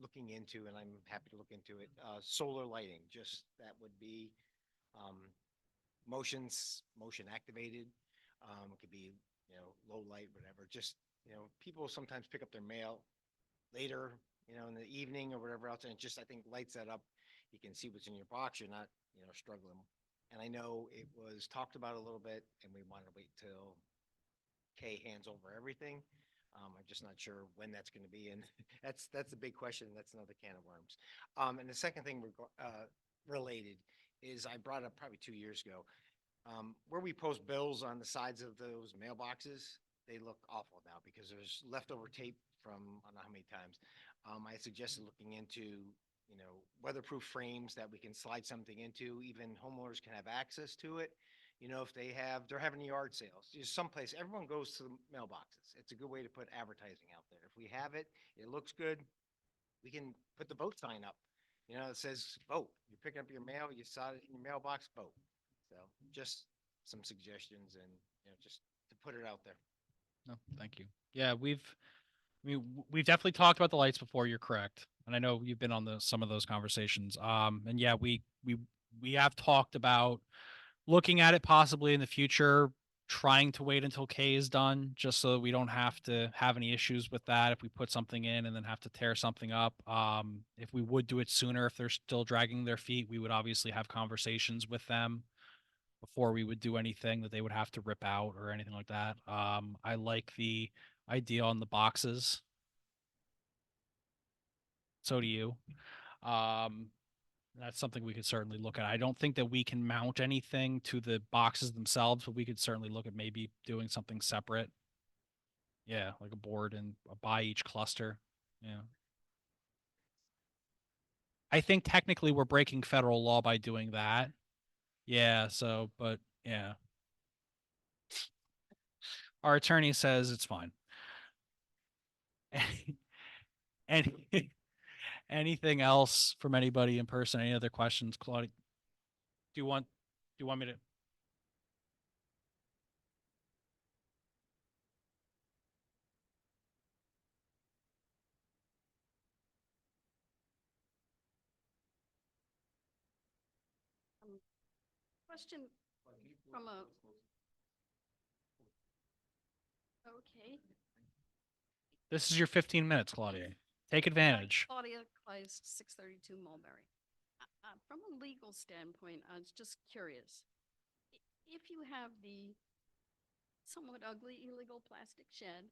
looking into, and I'm happy to look into it, solar lighting. Just that would be motion activated. It could be, low light, whatever. Just, people sometimes pick up their mail later, in the evening or whatever else, and it just, I think, lights that up. You can see what's in your box. You're not, struggling. And I know it was talked about a little bit, and we want to wait till Kay hands over everything. I'm just not sure when that's going to be, and that's a big question. That's another can of worms. And the second thing related is I brought up probably 2 years ago, where we post bills on the sides of those mailboxes. They look awful now because there's leftover tape from I don't know how many times. I suggested looking into, weatherproof frames that we can slide something into. Even homeowners can have access to it. If they're having yard sales, there's someplace, everyone goes to the mailboxes. It's a good way to put advertising out there. If we have it, it looks good. We can put the vote sign up, it says vote. You're picking up your mail, you saw it in your mailbox, vote. So just some suggestions and, just to put it out there. No, thank you. Yeah, we've definitely talked about the lights before. You're correct. And I know you've been on some of those conversations. And yeah, we have talked about looking at it possibly in the future, trying to wait until K is done, just so that we don't have to have any issues with that if we put something in and then have to tear something up. If we would do it sooner, if they're still dragging their feet, we would obviously have conversations with them before we would do anything that they would have to rip out or anything like that. I like the idea on the boxes. So do you. Um, that's something we could certainly look at. I don't think that we can mount anything to the boxes themselves, but we could certainly look at maybe doing something separate. Yeah, like a board and by each cluster. Yeah. I think technically we're breaking federal law by doing that. Yeah, so, but yeah. Our attorney says it's fine. Any, anything else from anybody in person? Any other questions, Claudia? Do you want me to? Question from a, okay. This is your 15 minutes, Claudia. Take advantage. Claudia Kleist, 632 Mulberry. From a legal standpoint, I was just curious. If you have the somewhat ugly illegal plastic shed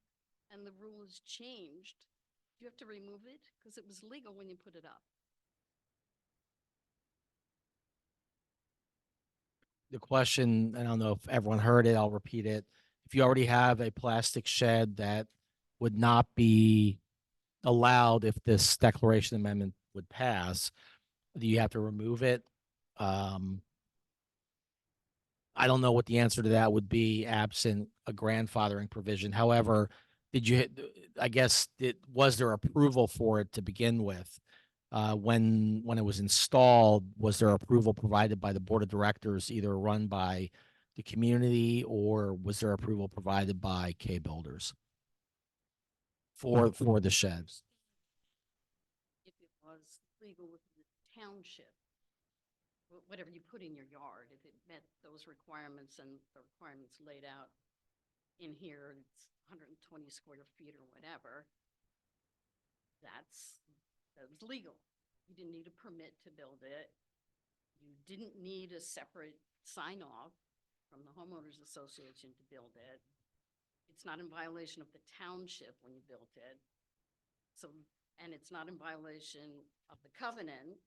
and the rule is changed, do you have to remove it? Because it was legal when you put it up. The question, I don't know if everyone heard it, I'll repeat it. If you already have a plastic shed that would not be allowed if this declaration amendment would pass, do you have to remove it? I don't know what the answer to that would be absent a grandfathering provision. However, I guess was there approval for it to begin with? When it was installed, was there approval provided by the board of directors, either run by the community, or was there approval provided by K Builders for the sheds? If it was legal with the township, whatever you put in your yard, if it met those requirements and the requirements laid out in here, it's 120 square feet or whatever, that was legal. You didn't need a permit to build it. You didn't need a separate sign off from the homeowners association to build it. It's not in violation of the township when you built it. So, and it's not in violation of the covenant,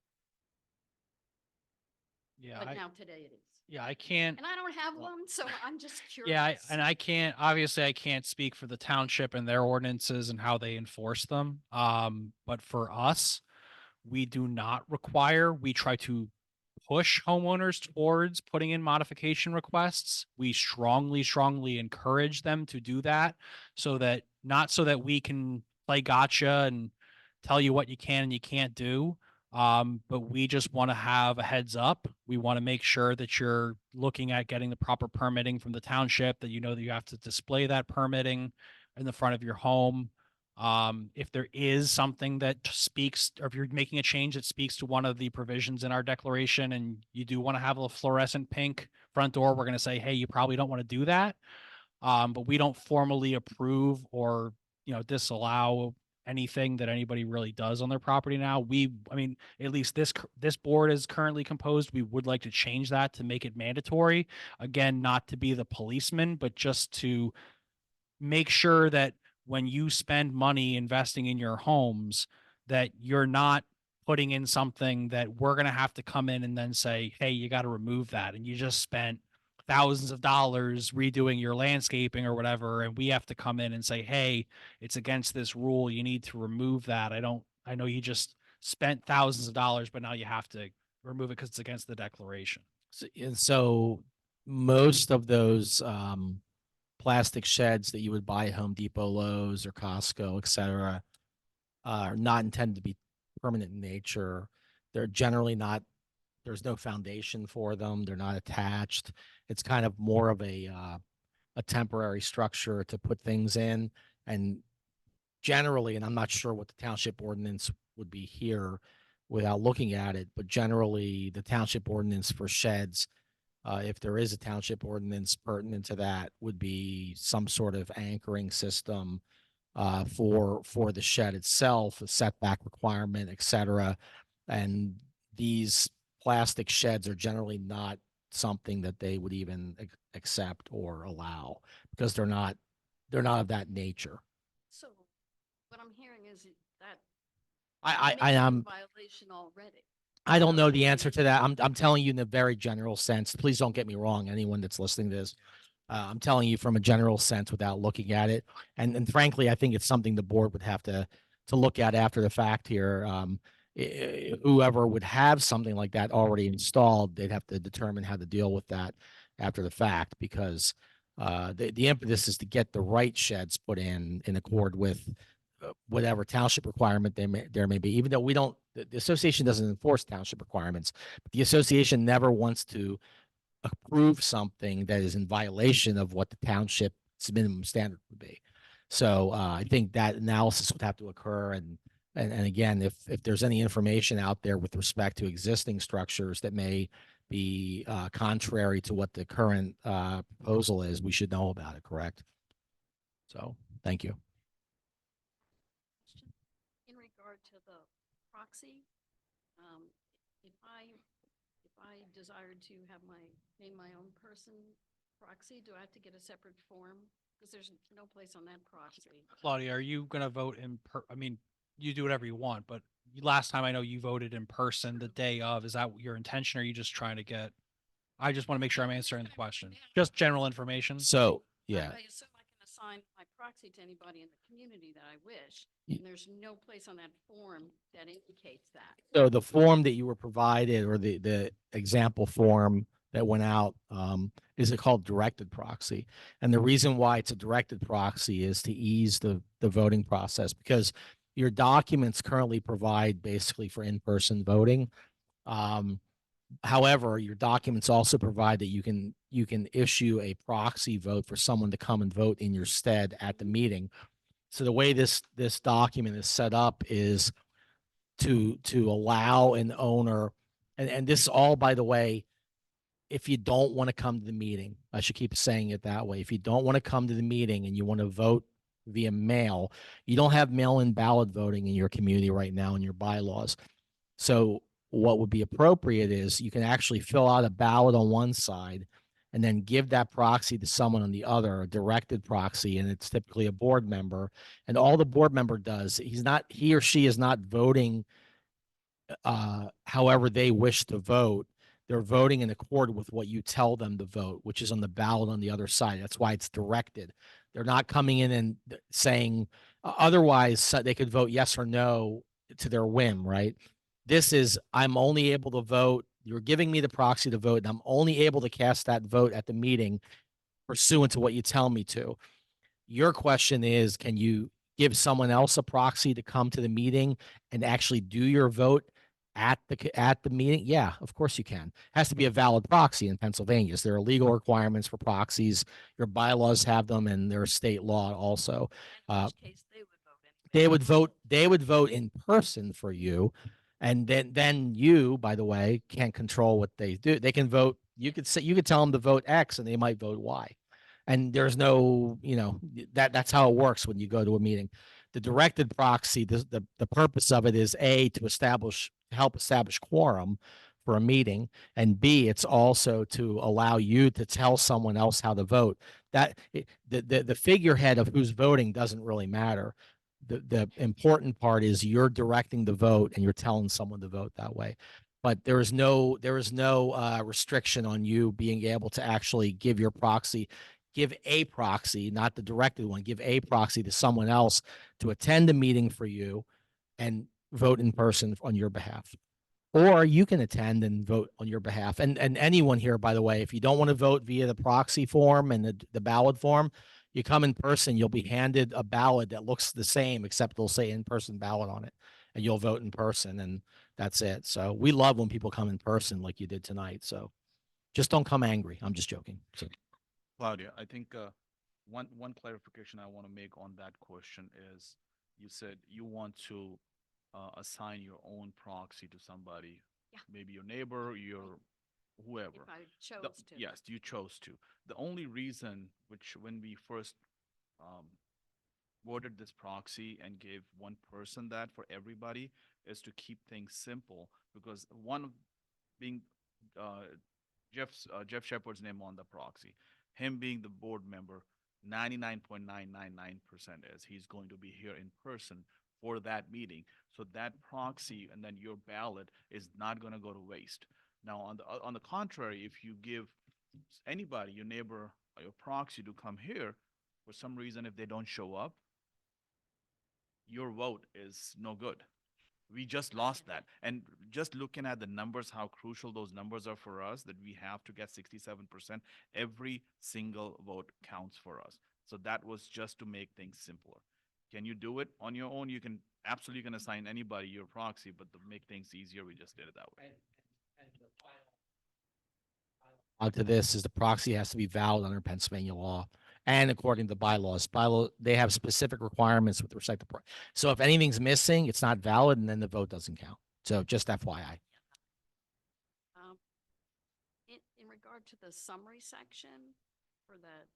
Yeah, but now today it is. yeah, I can't. And I don't have one, so I'm just curious. Yeah, and I can't, obviously I can't speak for the township and their ordinances and how they enforce them. But for us, we do not require, we try to push homeowners towards putting in modification requests. We strongly encourage them to do that, so that, not so that we can play gotcha and tell you what you can and you can't do. But we just want to have a heads up. We want to make sure that you're looking at getting the proper permitting from the township, that you know that you have to display that permitting in the front of your home. If there is something that speaks, or if you're making a change that speaks to one of the provisions in our declaration and you do want to have a fluorescent pink front door, we're going to say, hey, you probably don't want to do that. But we don't formally approve or, disallow anything that anybody really does on their property now. I mean, at least this board is currently composed. We would like to change that to make it mandatory. Again, not to be the policeman, but just to make sure that when you spend money investing in your homes, that you're not putting in something that we're going to have to come in and then say, hey, you got to remove that. And you just spent thousands of dollars redoing your landscaping or whatever. And we have to come in and say, hey, it's against this rule. You need to remove that. I know you just spent thousands of dollars, but now you have to remove it because it's against the declaration. So most of those, plastic sheds that you would buy at Home Depot, Lowe's, or Costco, et cetera, are not intended to be permanent in nature. They're generally not, there's no foundation for them. They're not attached. It's kind of more of a a temporary structure to put things in. And generally, and I'm not sure what the township ordinance would be here without looking at it, but generally the township ordinance for sheds, if there is a township ordinance pertinent to that, would be some sort of anchoring system for the shed itself, a setback requirement, et cetera. And these plastic sheds are generally not something that they would even accept or allow because they're not of that nature. So what I'm hearing is that I may be in am. violation already. I don't know the answer to that. I'm telling you in a very general sense. Please don't get me wrong, anyone that's listening to this. I'm telling you from a general sense without looking at it. And frankly, I think it's something the board would have to look at after the fact here. Whoever would have something like that already installed, they'd have to determine how to deal with that after the fact, because the impetus is to get the right sheds put in accord with whatever township requirement there may be, even though the association doesn't enforce township requirements, but the association never wants to approve something that is in violation of what the township's minimum standard would be. So I think that analysis would have to occur. And again, if there's any information out there with respect to existing structures that may be contrary to what the current proposal is, we should know about it, correct? So, thank you. Question. In regard to the proxy, if I desired to have name my own person proxy, do I have to get a separate form? Because there's no place on that proxy. Claudia, are you gonna vote I mean, you do whatever you want, but last time I know you voted in person the day of. Is that your intention? Or are you just trying to get? I just want to make sure I'm answering the question. Just general information. So, yeah. I assume I can assign my proxy to anybody in the community that I wish. Ye- And there's no place on that form that indicates that. So the form that you were provided, or the example form that went out, is it called directed proxy? And the reason why it's a directed proxy is to ease the voting process, because your documents currently provide basically for in-person voting. However, your documents also provide that you can issue a proxy vote for someone to come and vote in your stead at the meeting. So the way this document is set up is to allow an owner, and this is all, by the way, if you don't want to come to the meeting, I should keep saying it that way. If you don't want to come to the meeting and you want to vote via mail, you don't have mail-in ballot voting in your community right now in your bylaws. So what would be appropriate is you can actually fill out a ballot on one side and then give that proxy to someone on the other, a directed proxy, and it's typically a board member. And all the board member does, he or she is not voting however they wish to vote. They're voting in accord with what you tell them to vote, which is on the ballot on the other side. That's why it's directed. They're not coming in and saying, otherwise they could vote yes or no to their whim, right? This is, I'm only able to vote. You're giving me the proxy to vote, and I'm only able to cast that vote at the meeting pursuant to what you tell me to. Your question is, can you give someone else a proxy to come to the meeting and actually do your vote at the meeting? Yeah, of course you can. It has to be a valid proxy in Pennsylvania. There are legal requirements for proxies. Your bylaws have them, and there's state law also. In which case they would vote. They would vote in person for you. And then you, by the way, can't control what they do. They can vote. You could tell them to vote X and they might vote Y. And there's no, that's how it works when you go to a meeting. The directed proxy, the purpose of it is to help establish quorum for a meeting, and B, it's also to allow you to tell someone else how to vote. The figurehead of who's voting doesn't really matter. The important part is you're directing the vote and you're telling someone to vote that way. But there is no restriction on you being able to actually give a proxy, not the directed one, give a proxy to someone else to attend a meeting for you and vote in person on your behalf. Or you can attend and vote on your behalf. And anyone here, by the way, if you don't want to vote via the proxy form and the ballot form, you come in person, you'll be handed a ballot that looks the same, except they'll say in-person ballot on it, and you'll vote in person, and that's it. So we love when people come in person like you did tonight. So just don't come angry. I'm just joking. So. Claudia, I think one clarification I want to make on that question is, you said you want to assign your own proxy to somebody. Yeah. Maybe your neighbor, your whoever. If I chose to. Yes, you chose to. The only reason, which when we first um, worded this proxy and gave one person that for everybody, is to keep things simple, because one of being uh, Jeff Shepherd's name on the proxy, him being the board member, 99.999% is he's going to be here in person for that meeting. So that proxy and then your ballot is not going to go to waste. Now, on the contrary, if you give anybody, your neighbor, or your proxy to come here, for some reason, if they don't show up, your vote is no good. We just lost that. And just looking at the numbers, how crucial those numbers are for us, that we have to get 67%, every single vote counts for us. So that was just to make things simpler. Can you do it on your own? You can absolutely can assign anybody your proxy, but to make things easier, we just did it that way. Onto this is the proxy has to be valid under Pennsylvania law and according to bylaws. They have specific requirements with respect to. So if anything's missing, it's not valid, and then the vote doesn't count. So just FYI. Um, in regard to the summary section for that,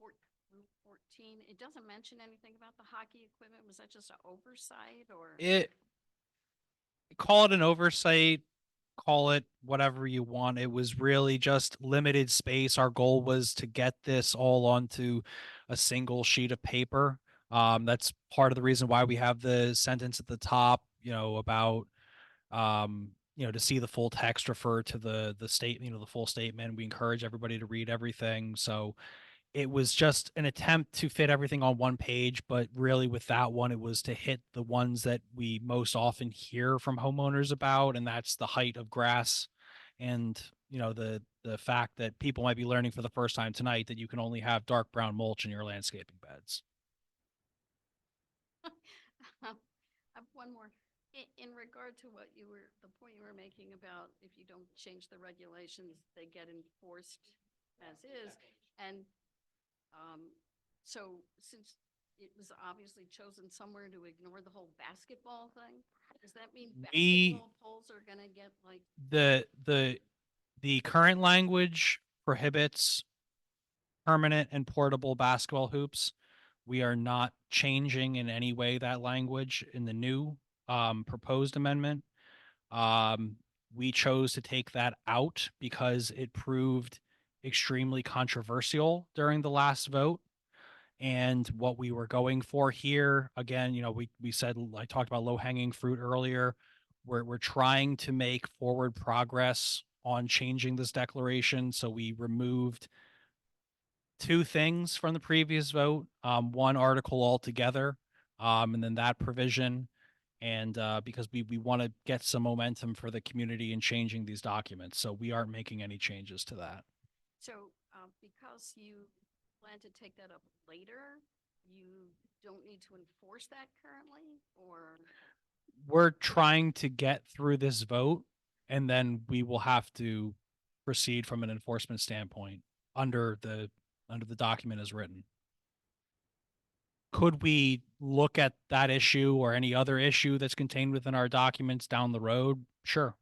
Route 14, it doesn't mention anything about the hockey equipment. Was that just an oversight or? Call it an oversight, call it whatever you want. It was really just limited space. Our goal was to get this all onto a single sheet of paper. That's part of the reason why we have the sentence at the top, about, to see the full text, refer to the state, the full statement. We encourage everybody to read everything. So it was just an attempt to fit everything on one page, but really with that one, it was to hit the ones that we most often hear from homeowners about, and that's the height of grass and, the fact that people might be learning for the first time tonight that you can only have dark brown mulch in your landscaping beds. I have one more. In regard to the point you were making about if you don't change the regulations, they get enforced as is. And so since it was obviously chosen somewhere to ignore the whole basketball thing, does that mean basketball poles are gonna get like? The current language prohibits permanent and portable basketball hoops. We are not changing in any way that language in the new proposed amendment. We chose to take that out because it proved extremely controversial during the last vote. And what we were going for here, again, we said, I talked about low hanging fruit earlier. We're trying to make forward progress on changing this declaration. So we removed two things from the previous vote, one article altogether, and then that provision. And because we want to get some momentum for the community in changing these documents. So we aren't making any changes to that. So because you plan to take that up later, you don't need to enforce that currently, or? We're trying to get through this vote, and then we will have to proceed from an enforcement standpoint under the document as written. Could we look at that issue or any other issue that's contained within our documents down the road? Sure.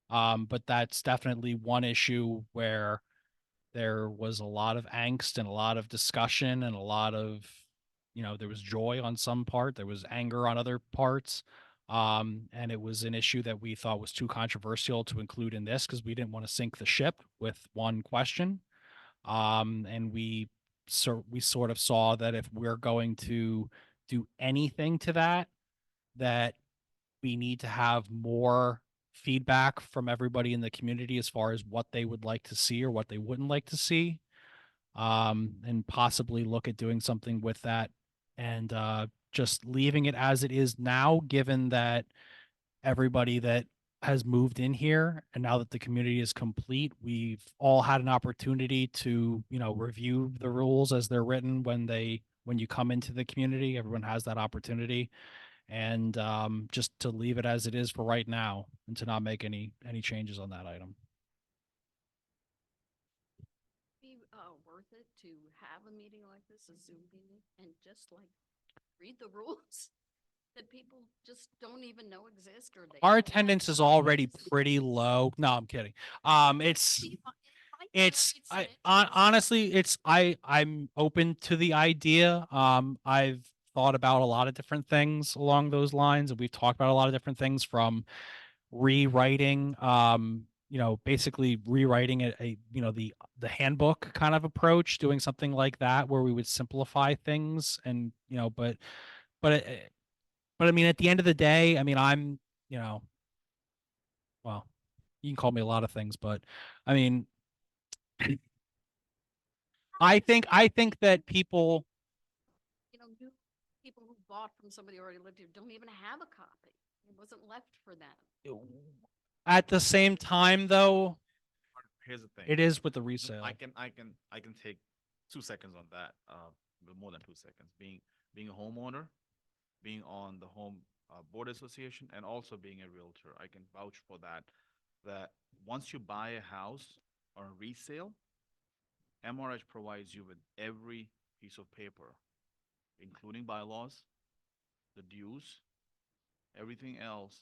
But that's definitely one issue where there was a lot of angst and a lot of discussion and a lot of, there was joy on some part, there was anger on other parts. And it was an issue that we thought was too controversial to include in this because we didn't want to sink the ship with one question. And we sort of saw that if we're going to do anything to that we need to have more feedback from everybody in the community as far as what they would like to see or what they wouldn't like to see, and possibly look at doing something with that and just leaving it as it is now, given that everybody that has moved in here and now that the community is complete, we've all had an opportunity to, review the rules as they're written when you come into the community. Everyone has that opportunity. And just to leave it as it is for right now and to not make any changes on that item. be worth it to have a meeting like this, a Zoom meeting, and just like read the rules that people just don't even know exist or they. Our don't have attendance is already copies? pretty low. No, I'm kidding. It's, It might it's, generate some interest. honestly, I'm open to the idea. I've thought about a lot of different things along those lines, and we've talked about a lot of different things from rewriting, basically rewriting the handbook kind of approach, doing something like that where we would simplify things and, but, but I mean, at the end of the day, I mean, you know, well, you can call me a lot of things, but I mean, I think that people, New people who bought from somebody who already lived here don't even have a copy. It wasn't left for them. at the same time, though, Here's the thing. it is with the resale. I can take 2 seconds on that, but more than 2 seconds. Being a homeowner, being on the home board association, and also being a realtor, I can vouch for that. That once you buy a house or a resale, MRH provides you with every piece of paper, including bylaws, the dues, everything else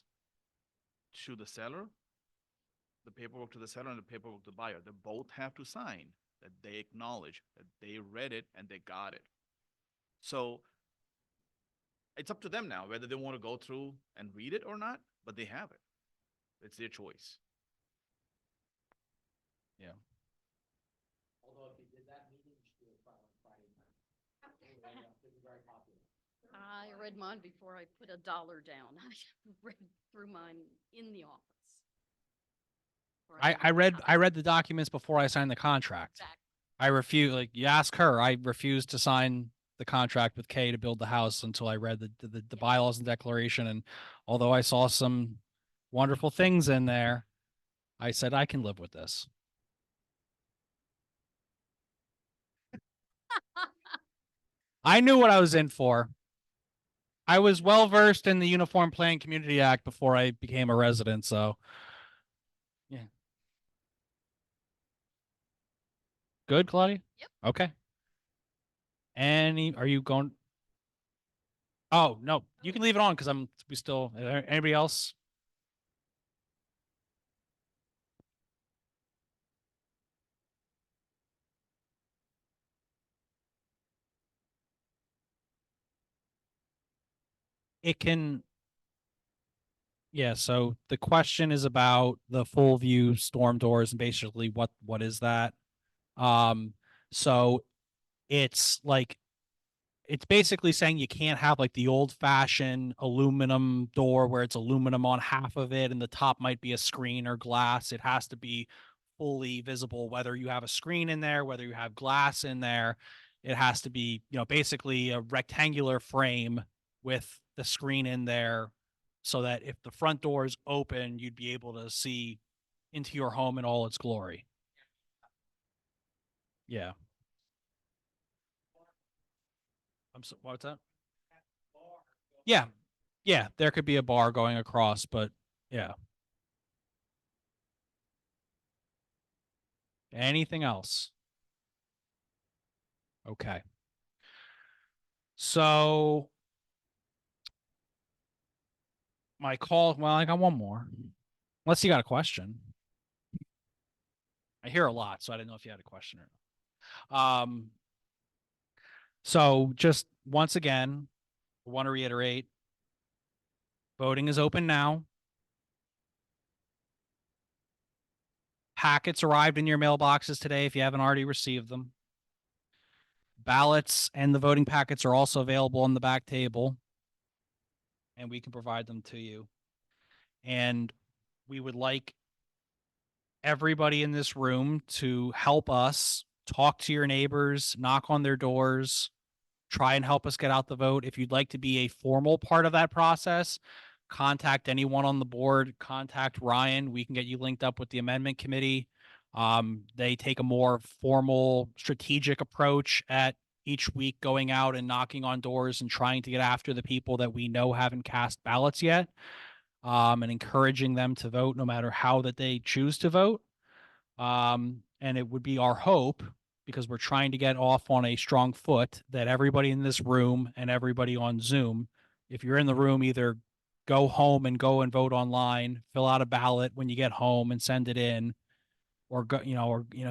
to the seller, the paperwork to the seller and the paperwork to the buyer. They both have to sign that they acknowledge that they read it and they got it. So it's up to them now whether they want to go through and read it or not, but they have it. It's their choice. Yeah. Although if you did that meeting, you should do it on Friday night. Very popular. I read mine before I put $1 down. I read through mine in the office. Or I had read copies. the documents before I signed the contract. Exactly. I refuse, like you ask her, I refused to sign the contract with Kay to build the house until I read the bylaws and declaration. And although I saw some wonderful things in there, I said, I can live with this. I knew what I was in for. I was well versed in the Uniform Plan Community Act before I became a resident. So yeah. Good, Claudia? Yep. Okay. Are you going? Oh, no, you can leave it on because anybody else? It can, yeah, so the question is about the full view storm doors and basically what is that? So it's like, it's basically saying you can't have like the old fashioned aluminum door where it's aluminum on half of it and the top might be a screen or glass. It has to be fully visible, whether you have a screen in there, whether you have glass in there. It has to be, basically a rectangular frame with the screen in there so that if the front door is open, you'd be able to see into your home in all its glory. Yeah. What's that? Yeah. Yeah. There could be a bar going across, but yeah. Anything else? Okay. So well, I got one more. Unless you got a question. I hear a lot, so I didn't know if you had a question or not. So just once again, I want to reiterate, voting is open now. Packets arrived in your mailboxes today if you haven't already received them. Ballots and the voting packets are also available on the back table, and we can provide them to you. And we would like everybody in this room to help us talk to your neighbors, knock on their doors, try and help us get out the vote. If you'd like to be a formal part of that process, contact anyone on the board, contact Ryan. We can get you linked up with the amendment committee. They take a more formal strategic approach at each week going out and knocking on doors and trying to get after the people that we know haven't cast ballots yet, and encouraging them to vote no matter how that they choose to vote. And it would be our hope, because we're trying to get off on a strong foot that everybody in this room and everybody on Zoom, if you're in the room, either go home and go and vote online, fill out a ballot when you get home and send it in, or go,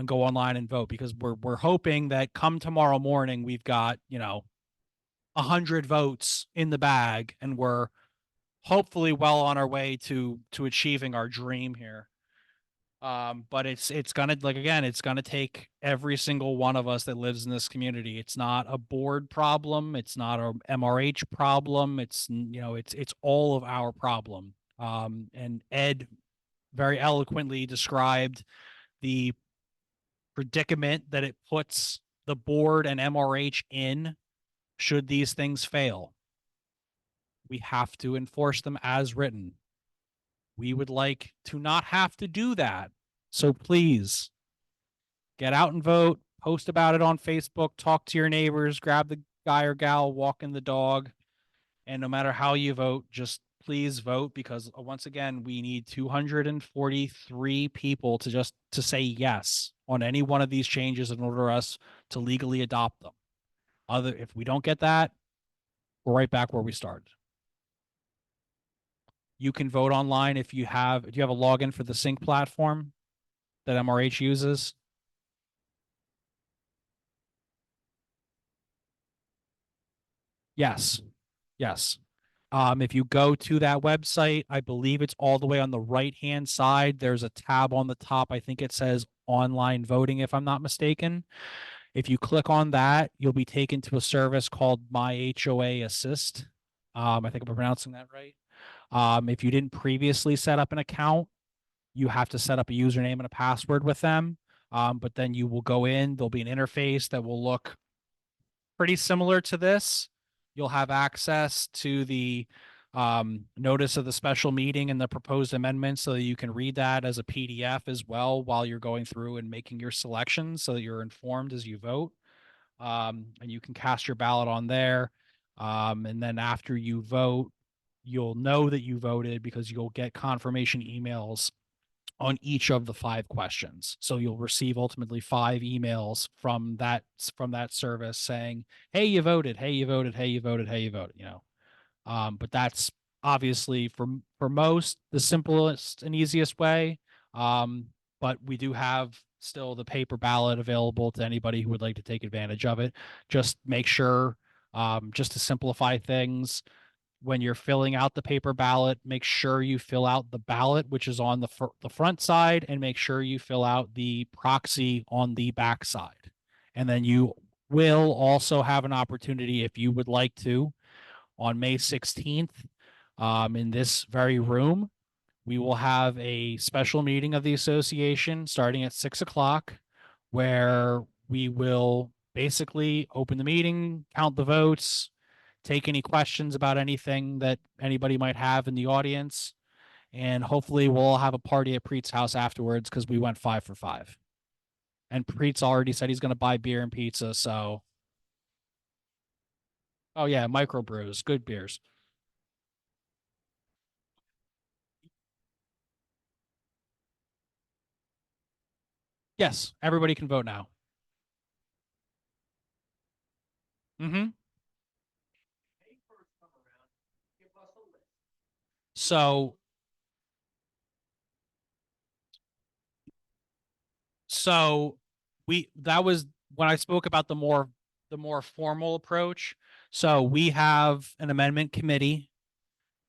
go online and vote, because we're hoping that come tomorrow morning, we've got, 100 votes in the bag, and we're hopefully well on our way to achieving our dream here. But it's gonna, like, again, it's gonna take every single one of us that lives in this community. It's not a board problem. It's not a MRH problem. It's all of our problem. And Ed very eloquently described the predicament that it puts the board and MRH in should these things fail. We have to enforce them as written. We would like to not have to do that. So please get out and vote, post about it on Facebook, talk to your neighbors, grab the guy or gal walking the dog. And no matter how you vote, just please vote, because once again, we need 243 people to say yes on any one of these changes in order for us to legally adopt them. If we don't get that, we're right back where we started. You can vote online do you have a login for the sync platform that MRH uses? Yes. Yes. If you go to that website, I believe it's all the way on the right-hand side. There's a tab on the top. I think it says online voting, if I'm not mistaken. If you click on that, you'll be taken to a service called My HOA Assist. I think I'm pronouncing that right. If you didn't previously set up an account, you have to set up a username and a password with them. But then you will go in, there'll be an interface that will look pretty similar to this. You'll have access to the notice of the special meeting and the proposed amendments, so that you can read that as a PDF as well while you're going through and making your selections, so that you're informed as you vote. And you can cast your ballot on there. And then after you vote, you'll know that you voted because you'll get confirmation emails on each of the 5 questions. So you'll receive ultimately 5 emails from that service saying, "Hey, you voted. Hey, you voted. Hey, you voted. Hey, you voted." But that's obviously for most the simplest and easiest way. But we do have still the paper ballot available to anybody who would like to take advantage of it. Just make sure, just to simplify things, when you're filling out the paper ballot, make sure you fill out the ballot, which is on the front side, and make sure you fill out the proxy on the back side. And then you will also have an opportunity, if you would like to, on May 16th, in this very room, we will have a special meeting of the association starting at 6 o'clock, where we will basically open the meeting, count the votes, take any questions about anything that anybody might have in the audience. And hopefully we'll all have a party at Preet's house afterwards, because we went 5 for 5. And Preet's already said he's going to buy beer and pizza. So, oh yeah, microbrews, good beers. Yes, everybody can vote now. Mm-hmm. So that was when I spoke about the more formal approach. So we have an amendment committee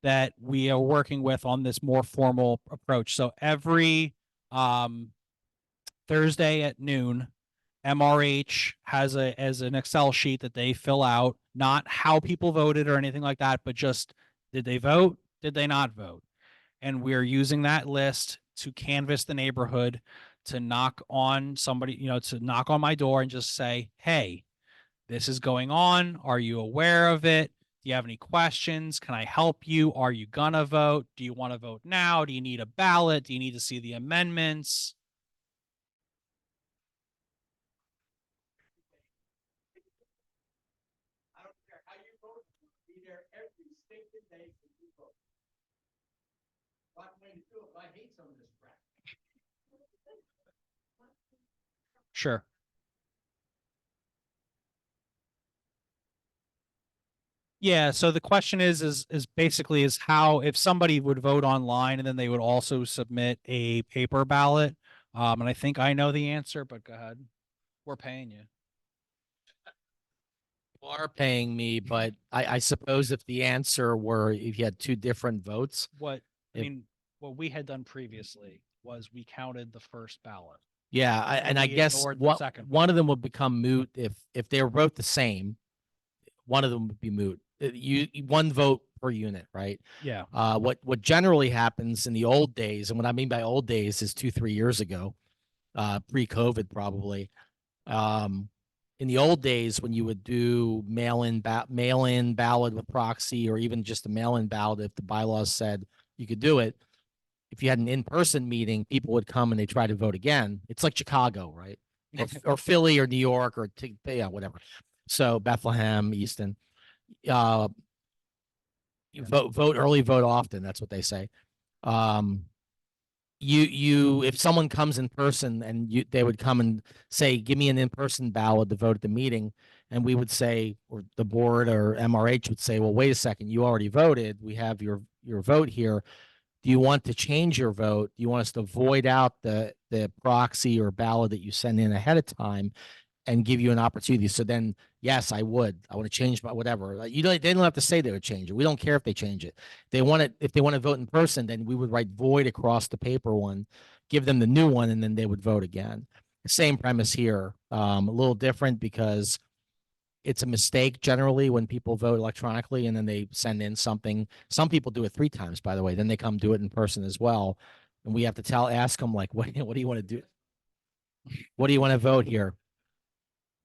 that we are working with on this more formal approach. So every Thursday at noon, MRH has an Excel sheet that they fill out, not how people voted or anything like that, but just, did they vote? Did they not vote? And we're using that list to canvass the neighborhood, to knock on somebody, to knock on my door and just say, "Hey, this is going on. Are you aware of it? Do you have any questions? Can I help you? Are you gonna vote? Do you want to vote now? Do you need a ballot? Do you need to see the amendments?" I don't care how you vote. Be there every stinking day for you vote. What way to do it? I hate some of this crap. Sure. Yeah, so the question is basically is how, if somebody would vote online and then they would also submit a paper ballot. And I think I know the answer, but go ahead. We're paying you. You are paying me, but I suppose if the answer were if you had two different votes, What, I If- mean, what we had done previously was we counted the first ballot. yeah, and I we guess ignored the what second one of them would become moot if they were both the same. One of them would be moot. One vote per unit, right? Yeah. What generally happens in the old days, and what I mean by old days is 2-3 years ago, pre-COVID probably. In the old days, when you would do mail-in ballot with proxy, or even just a mail-in ballot, if the bylaws said you could do it, if you had an in-person meeting, people would come and they try to vote again. It's like Chicago, right? Or Philly or New York or yeah, whatever. So Bethlehem, Easton, you vote early, vote often. That's what they say. If someone comes in person and they would come and say, give me an in-person ballot to vote at the meeting. And we would say, or the board or MRH would say, well, wait a second, you already voted. We have your vote here. Do you want to change your vote? Do you want us to void out the proxy or ballot that you send in ahead of time and give you an opportunity? So then, yes, I would. I want to change my whatever. Like, they don't have to say they would change it. We don't care if they change it. If they want to vote in person, then we would write void across the paper one, give them the new one, and then they would vote again. Same premise here. A little different because it's a mistake generally when people vote electronically and then they send in something. Some people do it 3 times, by the way. Then they come do it in person as well. And we have to ask them like, what do you want to do? What do you want to vote here?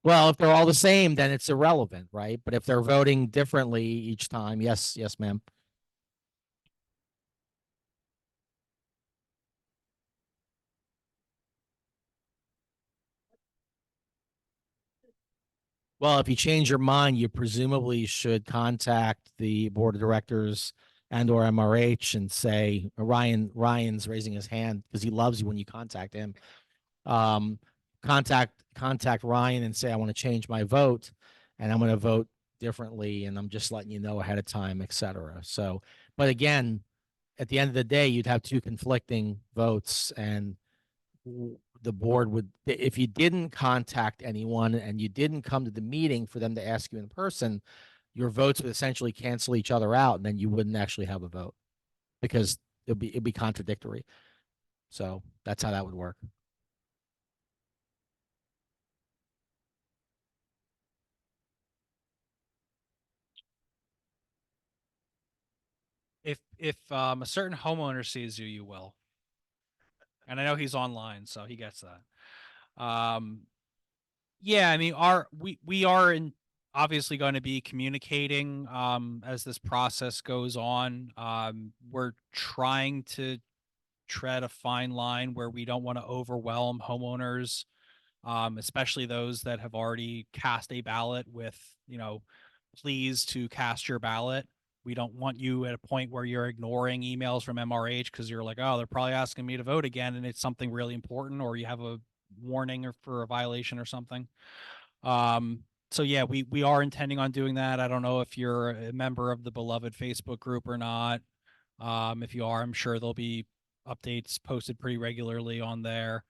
Well, if they're all the same, then it's irrelevant, right? But if they're voting differently each time, yes, ma'am. Well, if you change your mind, you presumably should contact the board of directors and or MRH and say, Ryan's raising his hand because he loves you when you contact him. Contact Ryan and say, I want to change my vote and I'm going to vote differently. And I'm just letting you know ahead of time, et cetera. So, but again, at the end of the day, you'd have 2 conflicting votes and the board would, if you didn't contact anyone and you didn't come to the meeting for them to ask you in person, your votes would essentially cancel each other out and then you wouldn't actually have a vote because it'd be contradictory. So that's how that would work. If a certain homeowner sees you, you will. And I know he's online, so he gets that. Yeah, I mean, we are obviously going to be communicating as this process goes on. We're trying to tread a fine line where we don't want to overwhelm homeowners, especially those that have already cast a ballot with, please to cast your ballot. We don't want you at a point where you're ignoring emails from MRH because you're like, oh, they're probably asking me to vote again, and it's something really important, or you have a warning or for a violation or something. So yeah, we are intending on doing that. I don't know if you're a member of the beloved Facebook group or not. If you are, I'm sure there'll be updates posted pretty regularly on there.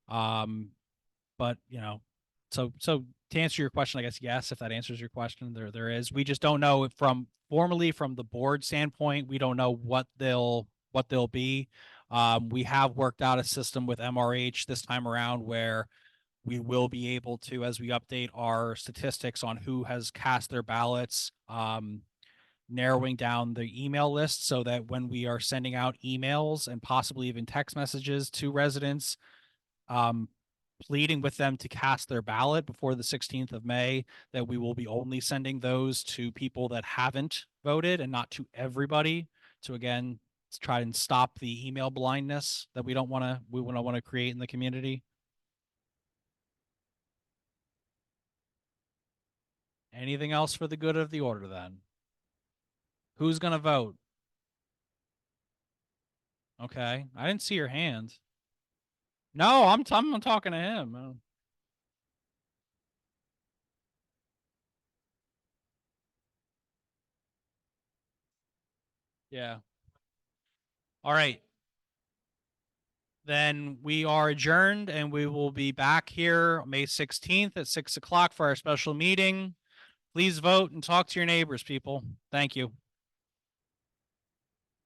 But so to answer your question, I guess yes, if that answers your question, there is. We just don't know from the board standpoint, we don't know what they'll be. We have worked out a system with MRH this time around where we will be able to, as we update our statistics on who has cast their ballots, narrowing down the email list so that when we are sending out emails and possibly even text messages to residents, pleading with them to cast their ballot before the 16th of May, that we will be only sending those to people that haven't voted and not to everybody. To again, try and stop the email blindness that we don't want to create in the community. Anything else for the good of the order then? Who's going to vote? Okay. I didn't see your hand. No, I'm talking to him. Yeah. All right. Then we are adjourned and we will be back here May 16th at 6 o'clock for our special meeting. Please vote and talk to your neighbors, people. Thank you.